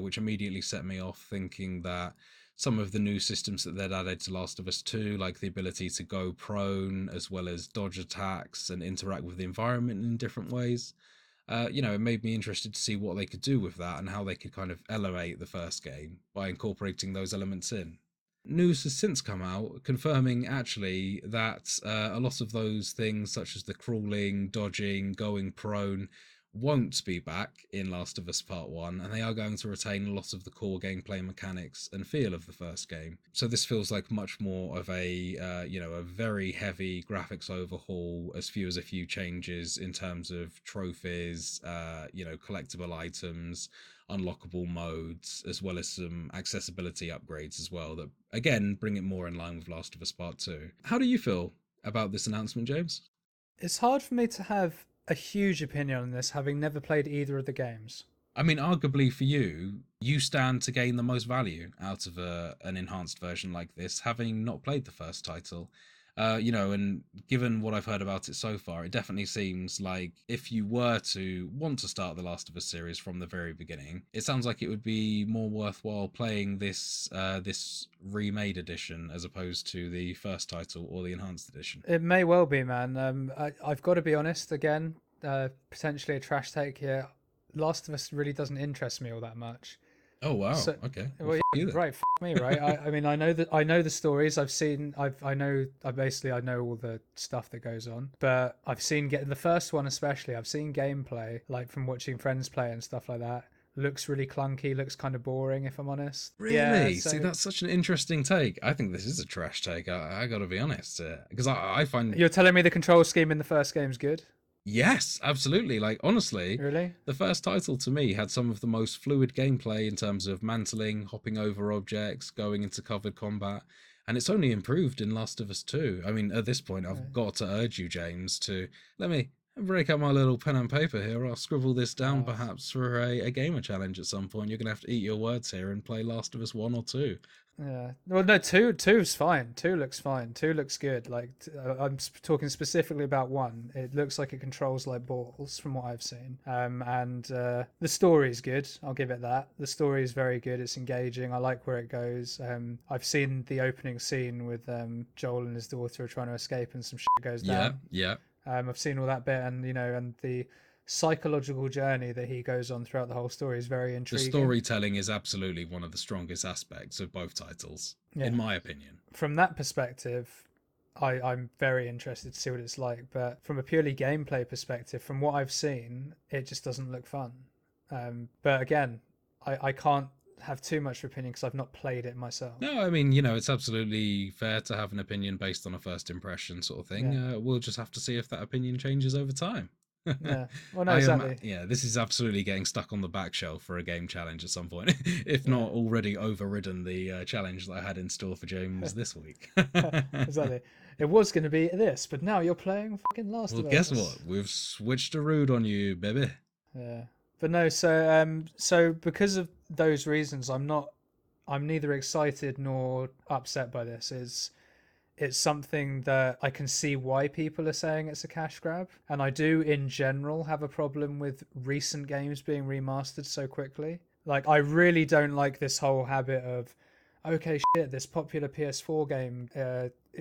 which immediately set me off thinking that some of the new systems that they'd added to Last of Us 2, like the ability to go prone, as well as dodge attacks and interact with the environment in different ways, it made me interested to see what they could do with that and how they could kind of elevate the first game by incorporating those elements in. News has since come out confirming actually that a lot of those things, such as the crawling, dodging, going prone, won't be back in Last of Us Part 1, and they are going to retain a lot of the core gameplay mechanics and feel of the first game. So this feels like much more of a very heavy graphics overhaul, as few as a few changes in terms of trophies, collectible items, unlockable modes, as well as some accessibility upgrades as well that, again, bring it more in line with Last of Us Part 2. How do you feel about this announcement, James? It's hard for me to have a huge opinion on this, having never played either of the games. I mean, arguably for you, you stand to gain the most value out of an enhanced version like this, having not played the first title. And given what I've heard about it so far, it definitely seems like if you were to want to start the Last of Us series from the very beginning, it sounds like it would be more worthwhile playing this remade edition as opposed to the first title or the enhanced edition. It may well be, man. I've got to be honest again. Potentially a trash take here. Last of Us really doesn't interest me all that much. Oh wow! So, okay, well, yeah, right. Me, right? I mean, I know the stories. I know all the stuff that goes on. But I've seen the first one especially. I've seen gameplay, like from watching friends play and stuff like that. Looks really clunky. Looks kind of boring, if I'm honest. Really? Yeah, See, that's such an interesting take. I think this is a trash take. I got to be honest, because I find you're telling me the control scheme in the first game's good. Yes, absolutely. Like, honestly, Really? the first title to me had some of the most fluid gameplay in terms of mantling, hopping over objects, going into covered combat, and it's only improved in Last of Us 2. I mean, at this point, I've got to urge you, James, to let me break out my little pen and paper here. I'll scribble this down Oh, perhaps for a gamer challenge at some point. You're going to have to eat your words here and play Last of Us 1 or 2. yeah. Well, no, two's fine. Two looks fine. Two looks good. Like I'm talking specifically about one. It looks like it controls like balls from what I've seen. And the story's good. I'll give it that. The story is very good. It's engaging. I like where it goes. I've seen the opening scene with Joel and his daughter trying to escape, and some shit goes Yeah, down. yeah. I've seen all that bit, and and the psychological journey that he goes on throughout the whole story is very The intriguing. storytelling is absolutely one of the strongest aspects of both titles, in Yeah. my opinion. From that perspective, I'm very interested to see what it's like. But from a purely gameplay perspective, from what I've seen, it just doesn't look fun. But again, I can't have too much opinion because I've not played it myself. No, I mean, it's absolutely fair to have an opinion based on a first impression sort of thing. Yeah, We'll just have to see if that opinion changes over time. yeah. Well, no, I am, exactly. yeah, this is absolutely getting stuck on the back shelf for a game challenge at some point, if Yeah, not already overridden the challenge that I had in store for James this week. exactly. It was going to be this, but now you're playing fucking Last Well, of guess Us. what? We've switched a route on you, baby. Yeah, but no. So because of those reasons, I'm neither excited nor upset by this. It's something that I can see why people are saying it's a cash grab. And I do, in general, have a problem with recent games being remastered so quickly. Like, I really don't like this whole habit of, okay, shit, this popular PS4 game,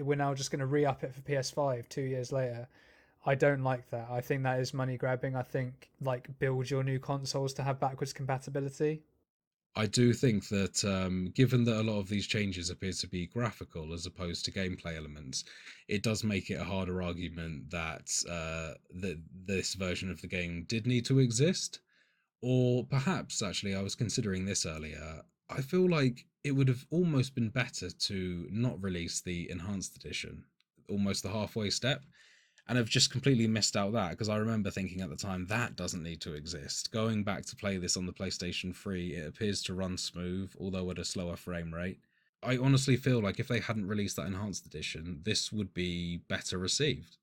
we're now just going to re up it for PS5 2 years later. I don't like that. I think that is money grabbing. I think, like, build your new consoles to have backwards compatibility. I do think that, given that a lot of these changes appear to be graphical as opposed to gameplay elements, it does make it a harder argument that this version of the game did need to exist. Or perhaps, actually, I was considering this earlier. I feel like it would have almost been better to not release the enhanced edition, almost the halfway step, and I've just completely missed out that because I remember thinking at the time that doesn't need to exist. Going back to play this on the PlayStation 3, it appears to run smooth, although at a slower frame rate. I honestly feel like if they hadn't released that enhanced edition, this would be better received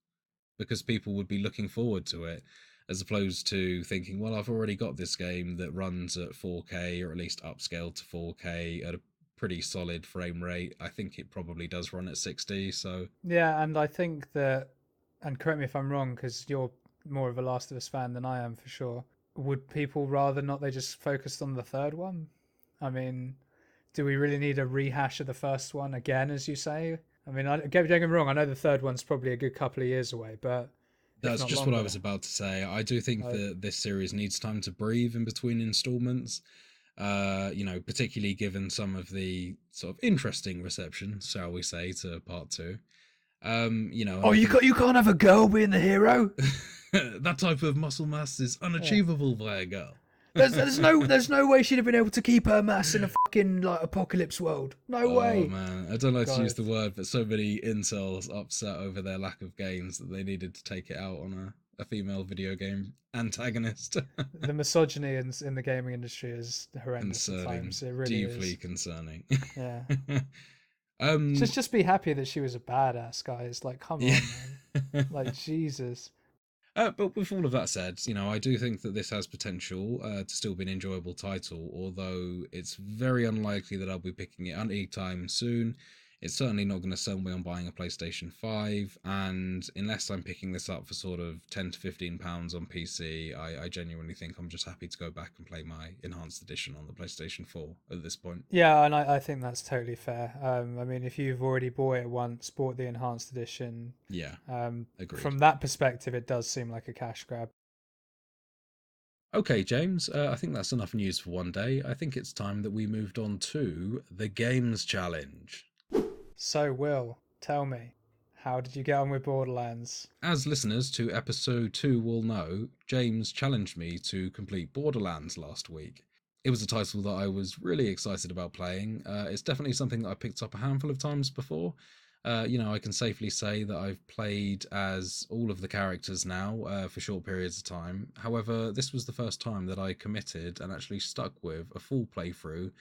because people would be looking forward to it as opposed to thinking, well, I've already got this game that runs at 4K or at least upscaled to 4K at a pretty solid frame rate. I think it probably does run at 60, so Yeah, and I think that, and correct me if I'm wrong, because you're more of a Last of Us fan than I am for sure. Would people rather not they just focused on the third one? I mean, do we really need a rehash of the first one again, as you say? I mean, don't get me wrong. I know the third one's probably a good couple of years away, but if that's not just what I longer, was about to say. I do think like, that this series needs time to breathe in between installments. Particularly given some of the sort of interesting reception, shall we say, to part two. And oh, I think you can't have a girl being the hero. that type of muscle mass is Yeah. unachievable by a girl. There's no way she'd have been able to keep her mass in a fucking like apocalypse world. No Oh way. man, I don't like to use God, the word, but so many incels upset over their lack of games that they needed to take it out on a female video game antagonist. the misogyny in the gaming industry is horrendous at Concerning, times. It really deeply is. concerning. Yeah. um, Just be happy that she was a badass, guys. Like, come yeah. on, man. Like, Jesus. But with all of that said, I do think that this has potential to still be an enjoyable title, although it's very unlikely that I'll be picking it anytime soon. It's certainly not going to sell me on buying a PlayStation 5, and unless I'm picking this up for sort of £10 to £15 on PC, I genuinely think I'm just happy to go back and play my enhanced edition on the PlayStation 4 at this point. Yeah, and I think that's totally fair. I mean, if you've already bought it once, bought the enhanced edition, Yeah, agreed. from that perspective, it does seem like a cash grab. Okay, James, I think that's enough news for one day. I think it's time that we moved on to the Games Challenge. So, Will, tell me, how did you get on with Borderlands? As listeners to episode 2 will know, James challenged me to complete Borderlands last week. It was a title that I was really excited about playing. It's definitely something that I picked up a handful of times before, I can safely say that I've played as all of the characters now for short periods of time. However, this was the first time that I committed and actually stuck with a full playthrough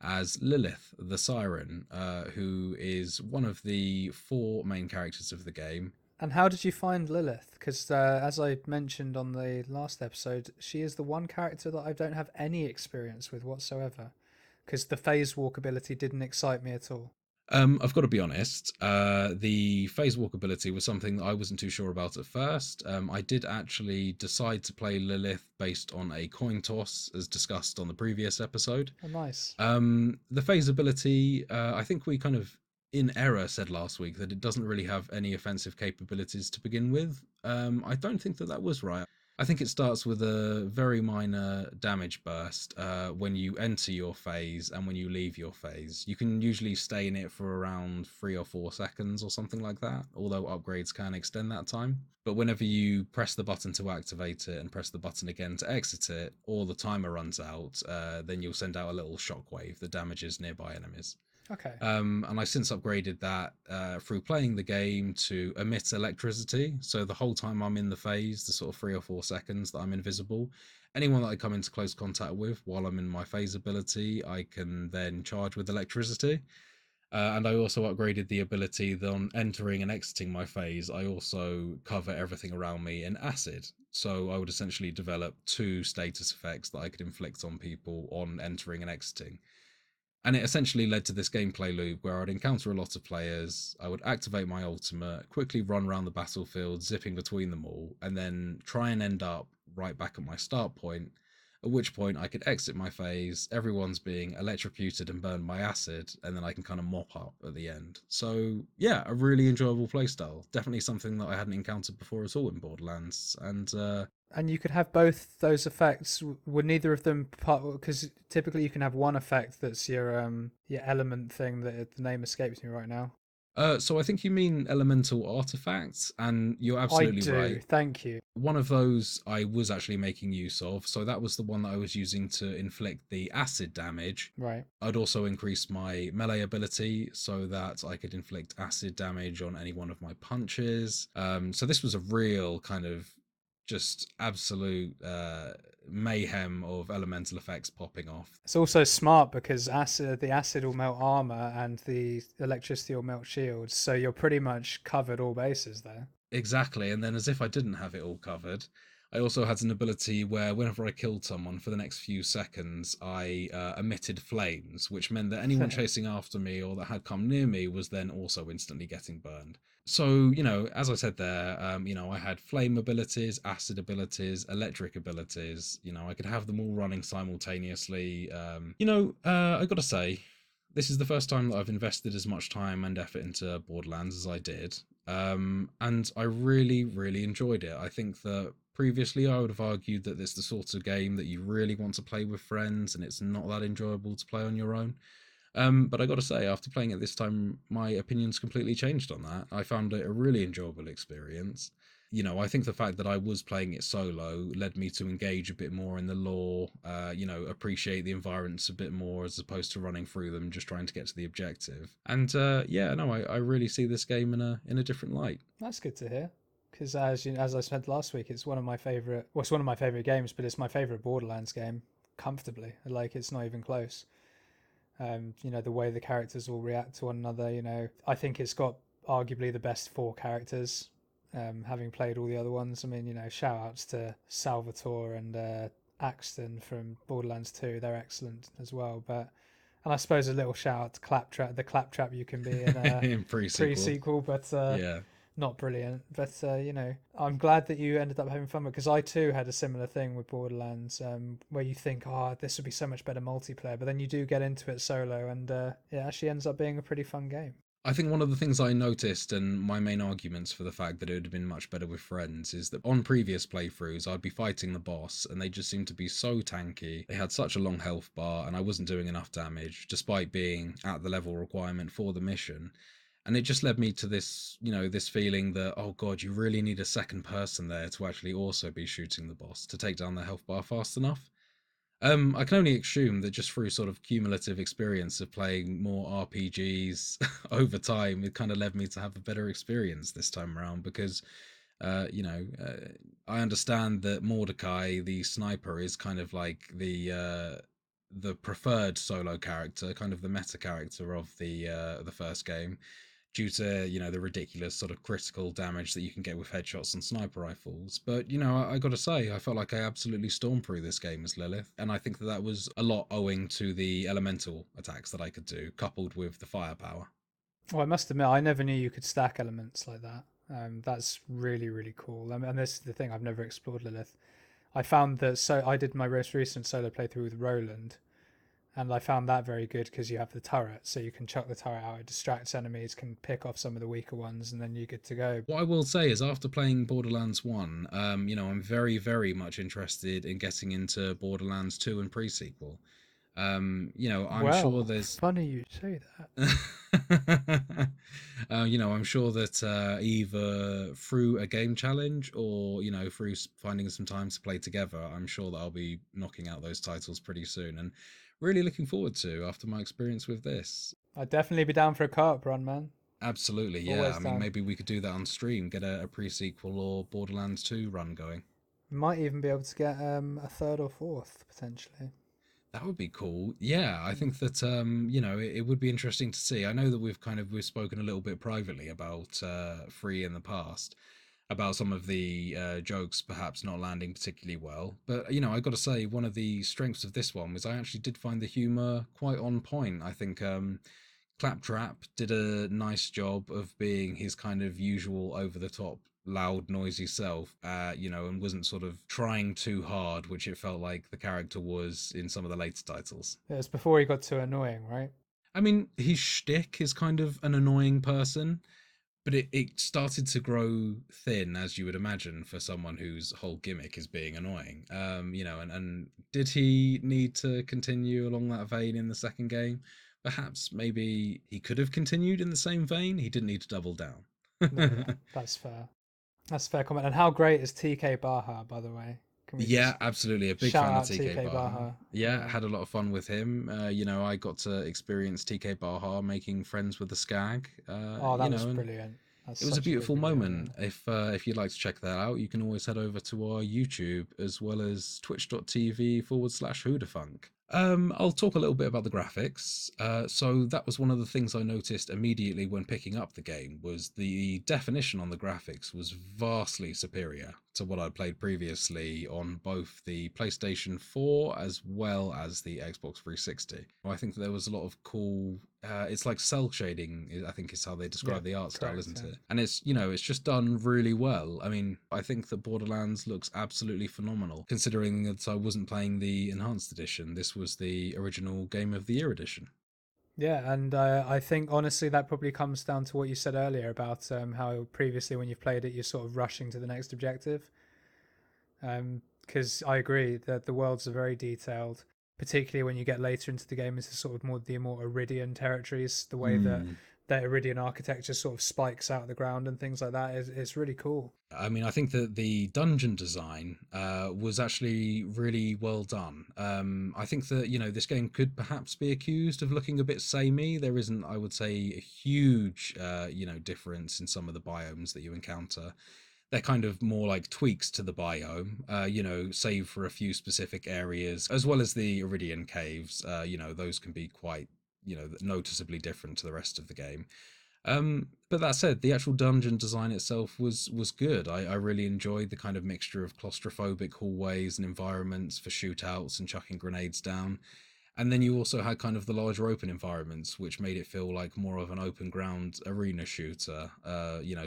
as Lilith, the Siren, who is one of the four main characters of the game. And how did you find Lilith? Because as I mentioned on the last episode, she is the one character that I don't have any experience with whatsoever. Because the phase walk ability didn't excite me at all. I've got to be honest. The phase walk ability was something that I wasn't too sure about at first. I did actually decide to play Lilith based on a coin toss, as discussed on the previous episode. Oh, nice. The phase ability, I think we kind of in error said last week that it doesn't really have any offensive capabilities to begin with. I don't think that was right. I think it starts with a very minor damage burst when you enter your phase and when you leave your phase. You can usually stay in it for around 3 or 4 seconds or something like that, although upgrades can extend that time. But whenever you press the button to activate it and press the button again to exit it, or the timer runs out, then you'll send out a little shockwave that damages nearby enemies. Okay. And I since upgraded that through playing the game to emit electricity. So the whole time I'm in the phase, the sort of 3 or 4 seconds that I'm invisible, anyone that I come into close contact with while I'm in my phase ability, I can then charge with electricity. And I also upgraded the ability that on entering and exiting my phase, I also cover everything around me in acid. So I would essentially develop 2 status effects that I could inflict on people on entering and exiting. And it essentially led to this gameplay loop where I'd encounter a lot of players, I would activate my ultimate, quickly run around the battlefield, zipping between them all, and then try and end up right back at my start point, at which point I could exit my phase, everyone's being electrocuted and burned by acid, and then I can kind of mop up at the end. So, yeah, a really enjoyable playstyle. Definitely something that I hadn't encountered before at all in Borderlands. And you could have both those effects. Were neither of them part? Because typically you can have one effect that's your element thing that the name escapes me right now. So I think you mean elemental artifacts, and you're I absolutely do. right. Thank you. One of those I was actually making use of, so that was the one that I was using to inflict the acid damage. Right. I'd also increase my melee ability so that I could inflict acid damage on any one of my punches. So this was a real kind of just absolute mayhem of elemental effects popping off. It's also smart because the acid will melt armor and the electricity will melt shields, so you're pretty much covered all bases there. Exactly, and then as if I didn't have it all covered, I also had an ability where whenever I killed someone for the next few seconds, I emitted flames, which meant that anyone chasing after me or that had come near me was then also instantly getting burned. So, as I said there, I had flame abilities, acid abilities, electric abilities. I could have them all running simultaneously. I gotta say, this is the first time that I've invested as much time and effort into Borderlands as I did. And I really, really enjoyed it. I think that previously I would have argued that it's the sort of game that you really want to play with friends and it's not that enjoyable to play on your own. But I got to say, after playing it this time, my opinions completely changed on that. I found it a really enjoyable experience. I think the fact that I was playing it solo led me to engage a bit more in the lore, appreciate the environments a bit more as opposed to running through them, just trying to get to the objective. And I really see this game in a different light. That's good to hear. Because as I said last week, it's one of my favorite. Well, it's one of my favorite games, but it's my favorite Borderlands game, comfortably. Like it's not even close. The way the characters all react to one another. I think it's got arguably the best four characters. Having played all the other ones, I mean, shout outs to Salvatore and Axton from Borderlands 2. They're excellent as well. And I suppose a little shout out to Claptrap, the Claptrap you can be in in pre-sequel, but yeah. not brilliant. But I'm glad that you ended up having fun because I too had a similar thing with Borderlands, where you think, oh, this would be so much better multiplayer, but then you do get into it solo, and it actually ends up being a pretty fun game. I think one of the things I noticed, and my main arguments for the fact that it would have been much better with friends, is that on previous playthroughs, I'd be fighting the boss, and they just seemed to be so tanky. They had such a long health bar, and I wasn't doing enough damage, despite being at the level requirement for the mission. And it just led me to this, this feeling that, oh god, you really need a second person there to actually also be shooting the boss to take down the health bar fast enough. I can only assume that just through sort of cumulative experience of playing more RPGs over time, it kind of led me to have a better experience this time around because, I understand that Mordecai, the sniper, is kind of like the preferred solo character, kind of the meta character of the first game, due to the ridiculous sort of critical damage that you can get with headshots and sniper rifles. But I got to say, I felt like I absolutely stormed through this game as Lilith, and I think that that was a lot owing to the elemental attacks that I could do, coupled with the firepower. Well, I must admit, I never knew you could stack elements like that. That's really, really cool. I mean, and this is the thing, I've never explored Lilith. I found that, so I did my most recent solo playthrough with Roland, and I found that very good because you have the turret, so you can chuck the turret out, it distracts enemies, can pick off some of the weaker ones, and then you're good to go. What I will say is, after playing Borderlands 1, I'm very, very much interested in getting into Borderlands 2 and pre-sequel. I'm sure Well, there's funny you say that. I'm sure that either through a game challenge or through finding some time to play together, I'm sure that I'll be knocking out those titles pretty soon, and really looking forward to after my experience with this. I'd definitely be down for a co-op run, man. Absolutely, yeah. Always I mean, down. maybe we could do that on stream, get a pre-sequel or Borderlands 2 run going. Might even be able to get a third or fourth potentially. That would be cool. Yeah, I Mm. think that it would be interesting to see. I know that we've spoken a little bit privately about Free in the past, about some of the jokes perhaps not landing particularly well. But I got to say, one of the strengths of this one was I actually did find the humor quite on point. I think Claptrap did a nice job of being his kind of usual over the top loud noisy self, and wasn't sort of trying too hard, which it felt like the character was in some of the later titles. It was before he got too annoying, right? I mean, his shtick is kind of an annoying person, but it started to grow thin, as you would imagine, for someone whose whole gimmick is being annoying. And did he need to continue along that vein in the second game? Perhaps maybe he could have continued in the same vein. He didn't need to double down. No, yeah, that's fair. That's a fair comment. And how great is TK Baha, by the way? Can we Yeah, just absolutely. A big shout fan of out TK TK Baha. Baha? Yeah, Yeah. had a lot of fun with him. I got to experience TK Baha making friends with the Skag. Oh, that was And brilliant. That's it was a such a good beautiful video. moment. Yeah. If you'd like to check that out, you can always head over to our YouTube as well as twitch.tv/Whodafunk. I'll talk a little bit about the graphics. So that was one of the things I noticed immediately when picking up the game was the definition on the graphics was vastly superior to what I'd played previously on both the PlayStation 4 as well as the Xbox 360. I think that there was a lot of cool it's like cell shading, I think is how they Yeah. describe the art style, Correct. isn't Yeah. it? And it's just done really well. I mean, I think that Borderlands looks absolutely phenomenal, considering that I wasn't playing the enhanced edition. This was the original Game of the Year edition. Yeah, and I think honestly that probably comes down to what you said earlier about how previously when you've played it, you're sort of rushing to the next objective. Because I agree that the worlds are very detailed, particularly when you get later into the game into sort of more Iridian territories. The way that Mm. that Iridian architecture sort of spikes out of the ground and things like that is it's really cool. I mean, I think that the dungeon design was actually really well done. I think that this game could perhaps be accused of looking a bit samey. There isn't, I would say, a huge difference in some of the biomes that you encounter. They're kind of more like tweaks to the biome, save for a few specific areas, as well as the Iridian caves. Those can be quite noticeably different to the rest of the game. But that said, the actual dungeon design itself was good. I really enjoyed the kind of mixture of claustrophobic hallways and environments for shootouts and chucking grenades down. And then you also had kind of the larger open environments, which made it feel like more of an open ground arena shooter,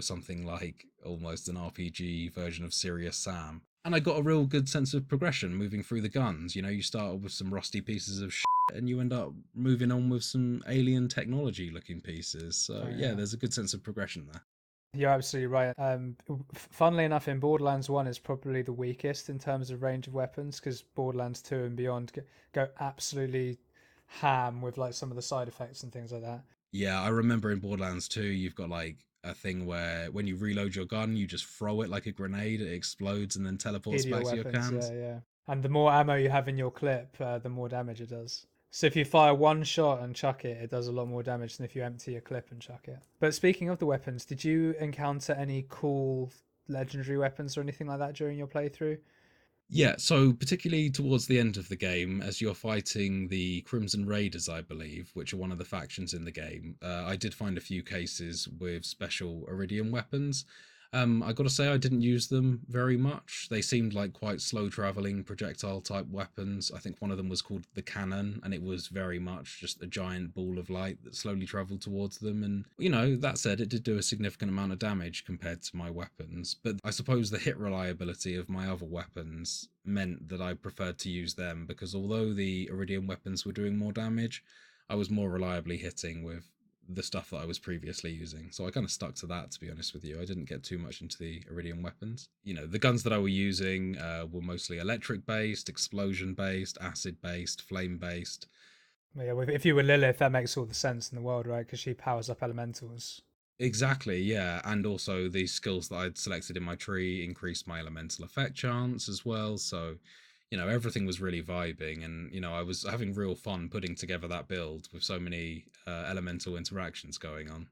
something like almost an RPG version of Serious Sam. And I got a real good sense of progression moving through the guns. You start with some rusty pieces of and you end up moving on with some alien technology looking pieces. So Oh yeah, yeah. there's a good sense of progression there. You're absolutely right. Funnily enough, in Borderlands 1 is probably the weakest in terms of range of weapons because Borderlands 2 and beyond go absolutely ham with like some of the side effects and things like that. Yeah, I remember in Borderlands 2, you've got like a thing where when you reload your gun, you just throw it like a grenade, it explodes and then teleports Idiot back to your weapons, yeah, cans. yeah. And the more ammo you have in your clip, the more damage it does. So if you fire one shot and chuck it, it does a lot more damage than if you empty your clip and chuck it. But speaking of the weapons, did you encounter any cool legendary weapons or anything like that during your playthrough? Yeah, so particularly towards the end of the game, as you're fighting the Crimson Raiders, I believe, which are one of the factions in the game, I did find a few cases with special Iridium weapons. I got to say, I didn't use them very much. They seemed like quite slow traveling projectile type weapons. I think one of them was called the Cannon, and it was very much just a giant ball of light that slowly traveled towards them. And, that said, it did do a significant amount of damage compared to my weapons. But I suppose the hit reliability of my other weapons meant that I preferred to use them because although the Iridium weapons were doing more damage, I was more reliably hitting with the stuff that I was previously using. So I kind of stuck to that, to be honest with you. I didn't get too much into the Iridium weapons. The guns that I were using were mostly electric based, explosion based, acid based, flame based. Yeah, if you were Lilith, that makes all the sense in the world, right? Because she powers up elementals. Exactly, yeah. And also the skills that I'd selected in my tree increased my elemental effect chance as well. So, everything was really vibing. And, I was having real fun putting together that build with so many elemental interactions going on.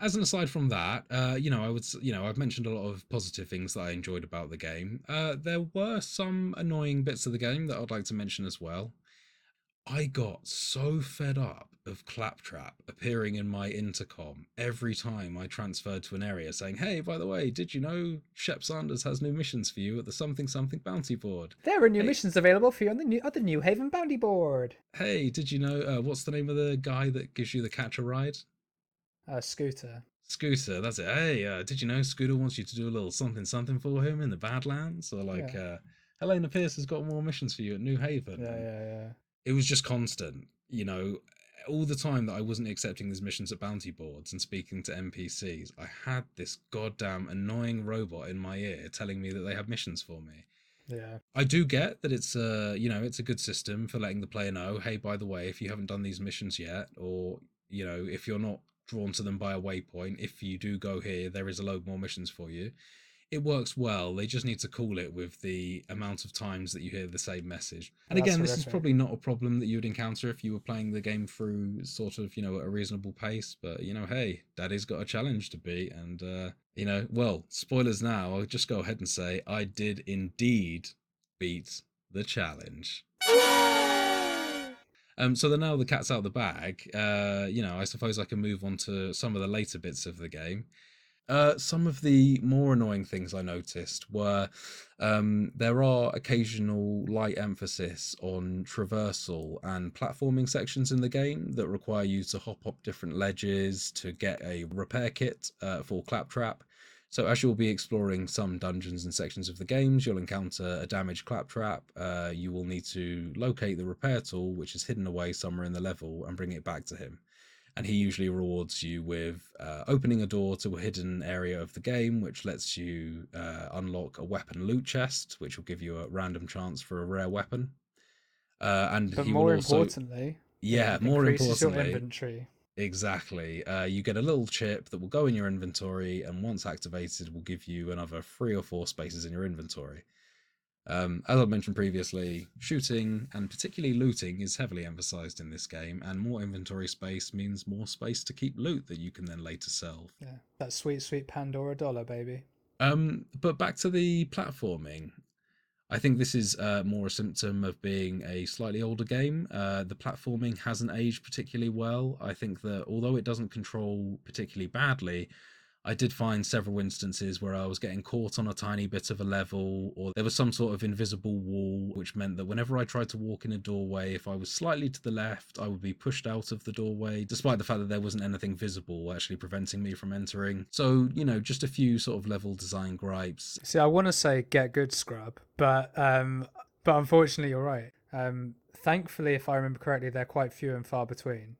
As an aside from that, I've mentioned a lot of positive things that I enjoyed about the game. There were some annoying bits of the game that I'd like to mention as well. I got so fed up of Claptrap appearing in my intercom every time I transferred to an area saying, hey, by the way, did you know Shep Sanders has new missions for you at the something something bounty board? There are new Hey, missions available for you on the New Haven Bounty Board. hey, did you know what's the name of the guy that gives you the catcher ride? Scooter. Scooter, that's it. Hey, did you know Scooter wants you to do a little something something for him in the Badlands? Or like, Yeah. Helena Pierce has got more missions for you at New Haven. Yeah, And yeah, yeah. it was just constant, all the time that I wasn't accepting these missions at bounty boards and speaking to NPCs. I had this goddamn annoying robot in my ear telling me that they had missions for me. Yeah. I do get that it's a good system for letting the player know, hey, by the way, if you haven't done these missions yet, or if you're not drawn to them by a waypoint, if you do go here, there is a load more missions for you. It works well. They just need to cool it with the amount of times that you hear the same message. And That's again, this is horrific. probably not a problem that you would encounter if you were playing the game through sort of, at a reasonable pace. But, hey, Daddy's got a challenge to beat. And, well, spoilers now. I'll just go ahead and say I did indeed beat the challenge. So then now the cat's out of the bag, I suppose I can move on to some of the later bits of the game. Some of the more annoying things I noticed were there are occasional light emphasis on traversal and platforming sections in the game that require you to hop up different ledges to get a repair kit for Claptrap. So as you'll be exploring some dungeons and sections of the games, you'll encounter a damaged Claptrap. You will need to locate the repair tool, which is hidden away somewhere in the level, and bring it back to him. And he usually rewards you with opening a door to a hidden area of the game, which lets you unlock a weapon loot chest, which will give you a random chance for a rare weapon. And But he will more also, importantly, yeah, it more increases your importantly, inventory. exactly, you get a little chip that will go in your inventory, and once activated, will give you another 3 or 4 spaces in your inventory. As I mentioned previously, shooting and particularly looting is heavily emphasized in this game, and more inventory space means more space to keep loot that you can then later sell. Yeah, that sweet, sweet Pandora dollar, baby. But back to the platforming. I think this is more a symptom of being a slightly older game. The platforming hasn't aged particularly well. I think that although it doesn't control particularly badly, I did find several instances where I was getting caught on a tiny bit of a level, or there was some sort of invisible wall, which meant that whenever I tried to walk in a doorway, if I was slightly to the left, I would be pushed out of the doorway, despite the fact that there wasn't anything visible actually preventing me from entering. So, just a few sort of level design gripes. See, I want to say get good, scrub, but unfortunately, you're right. Thankfully, if I remember correctly, they're quite few and far between.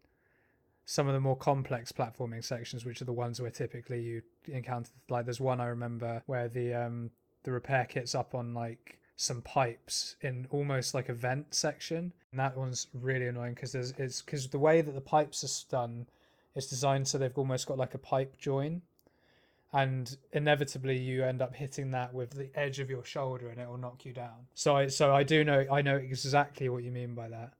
Some of the more complex platforming sections, which are the ones where typically you encounter, like there's one I remember where the repair kit's up on like some pipes in almost like a vent section, and that one's really annoying because because the way that the pipes are done, it's designed so they've almost got like a pipe join, and inevitably you end up hitting that with the edge of your shoulder and it will knock you down. So I do know, I know exactly what you mean by that.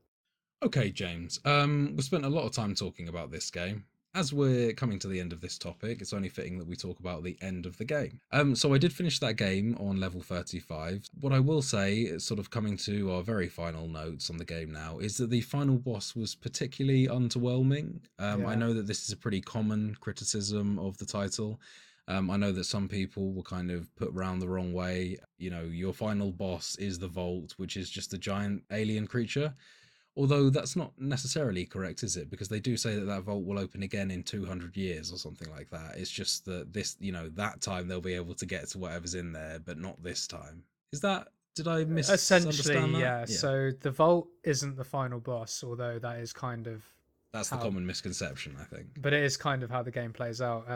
Okay, James. We've spent a lot of time talking about this game. As we're coming to the end of this topic, it's only fitting that we talk about the end of the game. So I did finish that game on level 35. What I will say, sort of coming to our very final notes on the game now, is that the final boss was particularly underwhelming. I Yeah. know that this is a pretty common criticism of the title. I know that some people were kind of put round the wrong way. You know, your final boss is the Vault, which is just a giant alien creature. Although that's not necessarily correct, is it? Because they do say that that vault will open again in 200 years or something like that. It's just that this, that time they'll be able to get to whatever's in there, but not this time. Is that, did I Essentially, misunderstand that? yeah. Yeah. So the Vault isn't the final boss, although that is kind of That's the how, common misconception, I think. but it is kind of how the game plays out.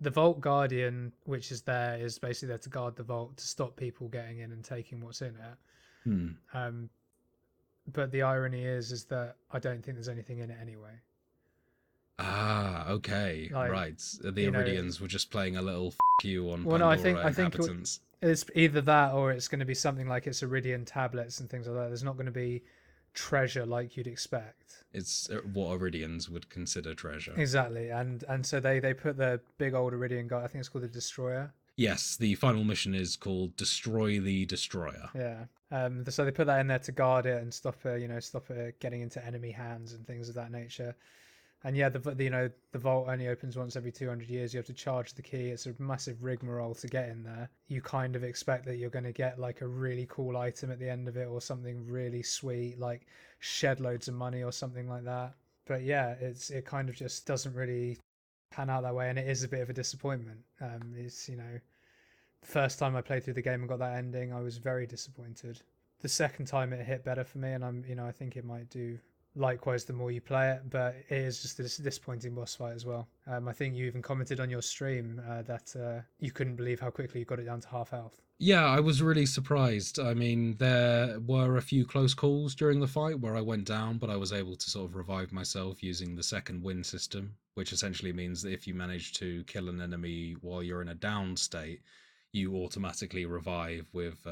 The Vault Guardian, which is there, is basically there to guard the vault to stop people getting in and taking what's in it. Hmm. But the irony is that I don't think there's anything in it anyway. Ah, okay, Like, right. The you know, Iridians were just playing a little you on well, no, Pandora I think inhabitants. it's either that or it's going to be something like it's Iridian tablets and things like that. There's not going to be treasure like you'd expect. It's what Iridians would consider treasure. Exactly, and so they put the big old Iridian guy. I think it's called the Destroyer. Yes, the final mission is called Destroy the Destroyer. Yeah. So they put that in there to guard it and stop it, stop it getting into enemy hands and things of that nature. And yeah, the vault only opens once every 200 years. You have to charge the key. It's a massive rigmarole to get in there. You kind of expect that you're going to get like a really cool item at the end of it, or something really sweet, like shed loads of money or something like that. But yeah, it kind of just doesn't really pan out that way, and it is a bit of a disappointment. It's first time I played through the game and got that ending, I was very disappointed. The second time it hit better for me, and I think it might do likewise the more you play it, but it is just a disappointing boss fight as well. I think you even commented on your stream that you couldn't believe how quickly you got it down to half health. Yeah, I was really surprised. I mean, there were a few close calls during the fight where I went down, but I was able to sort of revive myself using the second win system, which essentially means that if you manage to kill an enemy while you're in a down state, you automatically revive with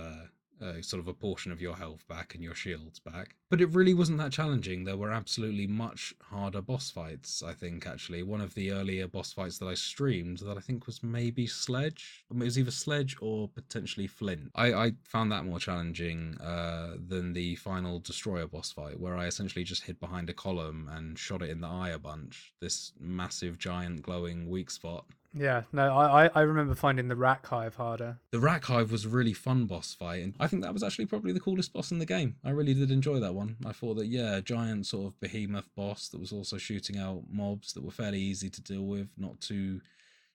sort of a portion of your health back and your shields back. But it really wasn't that challenging. There were absolutely much harder boss fights, I think, actually. One of the earlier boss fights that I streamed that I think was maybe Sledge. It was either Sledge or potentially Flint. I found that more challenging than the final Destroyer boss fight, where I essentially just hid behind a column and shot it in the eye a bunch. This massive, giant, glowing weak spot. Yeah, no, I remember finding the Rat Hive harder. The Rat Hive was a really fun boss fight, and I think that was actually probably the coolest boss in the game. I really did enjoy that one. I thought that, yeah, a giant sort of behemoth boss that was also shooting out mobs that were fairly easy to deal with, not too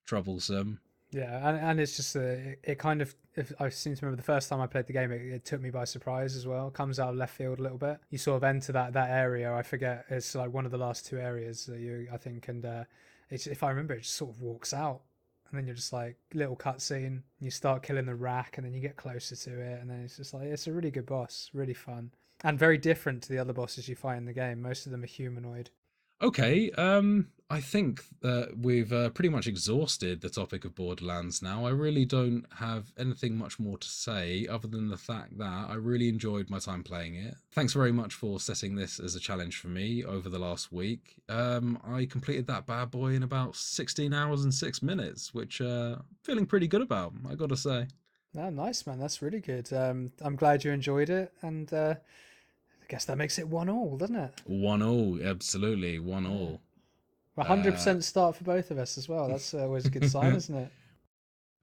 troublesome. Yeah, and it's just it kind of, if I seem to remember the first time I played the game, it took me by surprise as well. It comes out of left field a little bit. You sort of enter that area. I forget, it's like one of the last two areas that I think, and it's, if I remember, it just sort of walks out, and then you're just like, little cutscene. You start killing the rack, and then you get closer to it, and then it's just like, it's a really good boss, really fun, and very different to the other bosses you find in the game. Most of them are humanoid. Okay, I think that we've pretty much exhausted the topic of Borderlands now. I really don't have anything much more to say other than the fact that I really enjoyed my time playing it. Thanks very much for setting this as a challenge for me over the last week. I completed that bad boy in about 16 hours and 6 minutes, which I'm feeling pretty good about, I gotta say. Oh, nice, man. That's really good. I'm glad you enjoyed it, and I guess that makes it 1-1, doesn't it? 1-1, absolutely, 1-1. 100% start for both of us as well. That's always a good sign, isn't it?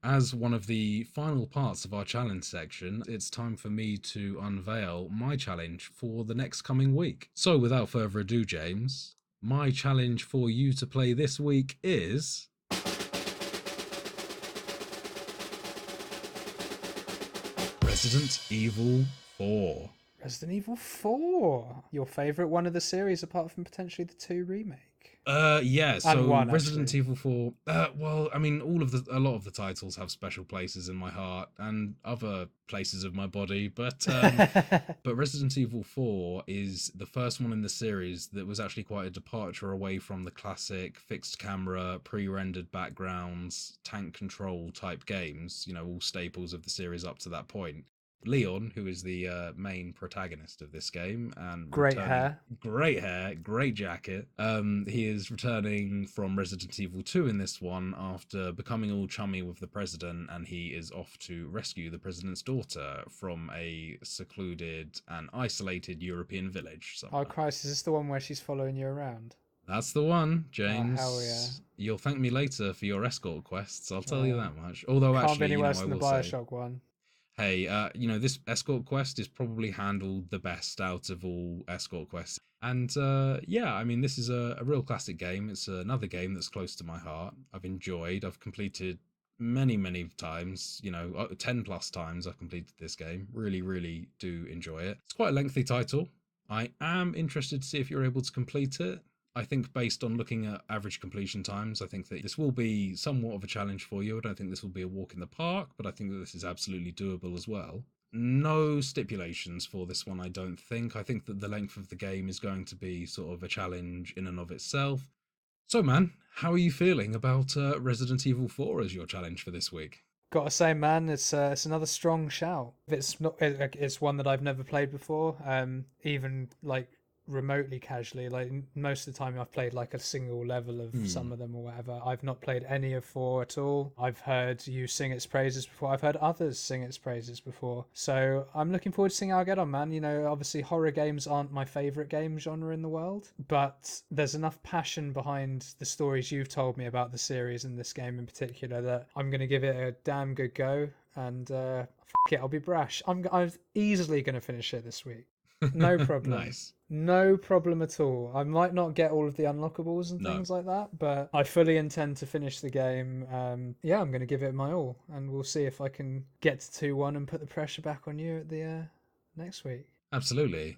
As one of the final parts of our challenge section, it's time for me to unveil my challenge for the next coming week. So without further ado, James, my challenge for you to play this week is... Resident Evil 4. Resident Evil 4, your favourite one of the series apart from potentially the 2 remake. Yeah, And so one, Resident actually. Evil 4, well, I mean, a lot of the titles have special places in my heart and other places of my body, but Resident Evil 4 is the first one in the series that was actually quite a departure away from the classic fixed camera, pre-rendered backgrounds, tank control type games, all staples of the series up to that point. Leon, who is the main protagonist of this game and Great returning, hair. great hair, great jacket. He is returning from Resident Evil 2 in this one after becoming all chummy with the president, and he is off to rescue the president's daughter from a secluded and isolated European village Oh, somewhere. Christ, is this the one where she's following you around? That's the one, Oh, hell yeah. James. You'll thank me later for your escort quests, I'll tell you Oh, that much. Although, can't be actually, any worse I than the will say, Bioshock one. hey, this escort quest is probably handled the best out of all escort quests. And yeah, I mean, this is a real classic game. It's another game that's close to my heart. I've completed many, many times, 10 plus times I've completed this game. Really, really do enjoy it. It's quite a lengthy title. I am interested to see if you're able to complete it. I think based on looking at average completion times, I think that this will be somewhat of a challenge for you. I don't think this will be a walk in the park, but I think that this is absolutely doable as well. No stipulations for this one, I don't think. I think that the length of the game is going to be sort of a challenge in and of itself. So, man, how are you feeling about Resident Evil 4 as your challenge for this week? Gotta say, man, it's another strong shout. It's not. It's one that I've never played before. Even like remotely casually. Like most of the time, I've played like a single level of Hmm. some of them or whatever. I've not played any of four at all. I've heard you sing its praises before. I've heard others sing its praises before. So I'm looking forward to seeing how I get on, man. Obviously horror games aren't my favorite game genre in the world, but there's enough passion behind the stories you've told me about the series and this game in particular that I'm gonna give it a damn good go. And it, I'll be brash. I'm easily gonna finish it this week. No problem. Nice. No problem at all. I might not get all of the unlockables and No. things like that, but I fully intend to finish the game. Yeah, I'm going to give it my all, and we'll see if I can get to 2-1 and put the pressure back on you at the next week. Absolutely.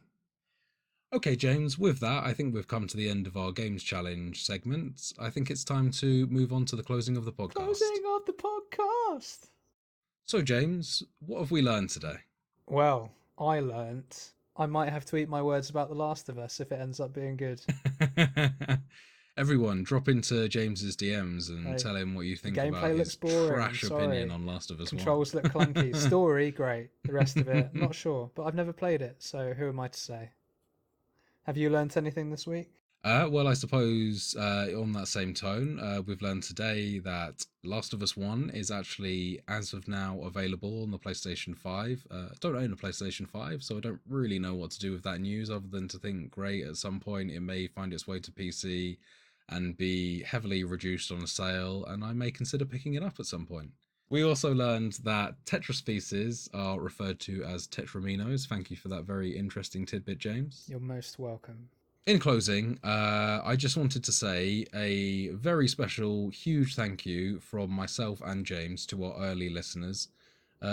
Okay, James, with that, I think we've come to the end of our Games Challenge segment. I think it's time to move on to the closing of the podcast. Closing of the podcast. So, James, what have we learned today? Well, I learnt I might have to eat my words about The Last of Us if it ends up being good. Everyone, drop into James's DMs and Hey, tell him what you the think about gameplay looks his boring. I'm trash opinion sorry. on Last of Us 1. Controls look clunky. Story, great. The rest of it, not sure. But I've never played it, so who am I to say? Have you learnt anything this week? Well, I suppose on that same tone, we've learned today that Last of Us 1 is actually, as of now, available on the PlayStation 5. I don't own a PlayStation 5, so I don't really know what to do with that news other than to think, great, at some point it may find its way to PC and be heavily reduced on a sale, and I may consider picking it up at some point. We also learned that Tetris pieces are referred to as tetraminos. Thank you for that very interesting tidbit, James. You're most welcome. In closing, I just wanted to say a very special, huge thank you from myself and James to our early listeners.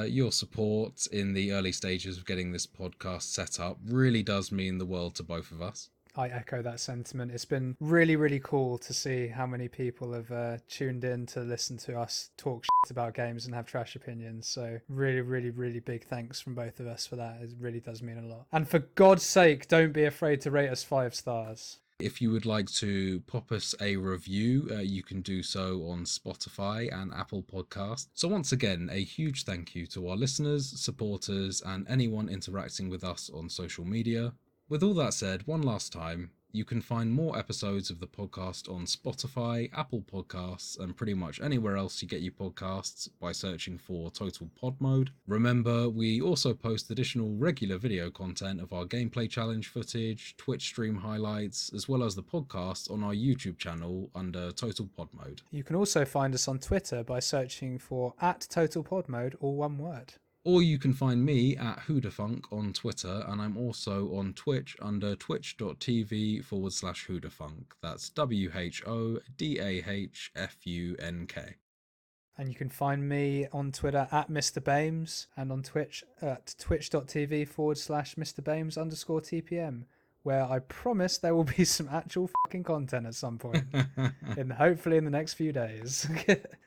Your support in the early stages of getting this podcast set up really does mean the world to both of us. I echo that sentiment. It's been really, really cool to see how many people have tuned in to listen to us talk shit about games and have trash opinions. So really, really, really big thanks from both of us for that. It really does mean a lot. And for God's sake, don't be afraid to rate us 5 stars. If you would like to pop us a review, you can do so on Spotify and Apple Podcasts. So, once again, a huge thank you to our listeners, supporters, and anyone interacting with us on social media. With all that said, one last time, you can find more episodes of the podcast on Spotify, Apple Podcasts, and pretty much anywhere else you get your podcasts by searching for Total Pod Mode. Remember, we also post additional regular video content of our gameplay challenge footage, Twitch stream highlights, as well as the podcast on our YouTube channel under Total Pod Mode. You can also find us on Twitter by searching for @TotalPodMode, all one word. Or you can find me at Hoodafunk on Twitter, and I'm also on Twitch under twitch.tv/Hoodafunk. That's WHODAHFUNK. And you can find me on Twitter at Mr. Bames and on Twitch at twitch.tv/MrBames_TPM. where I promise there will be some actual fucking content at some point, hopefully in the next few days.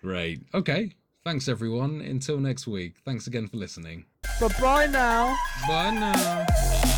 Great. Okay. Thanks, everyone. Until next week. Thanks again for listening. But bye now. Bye now.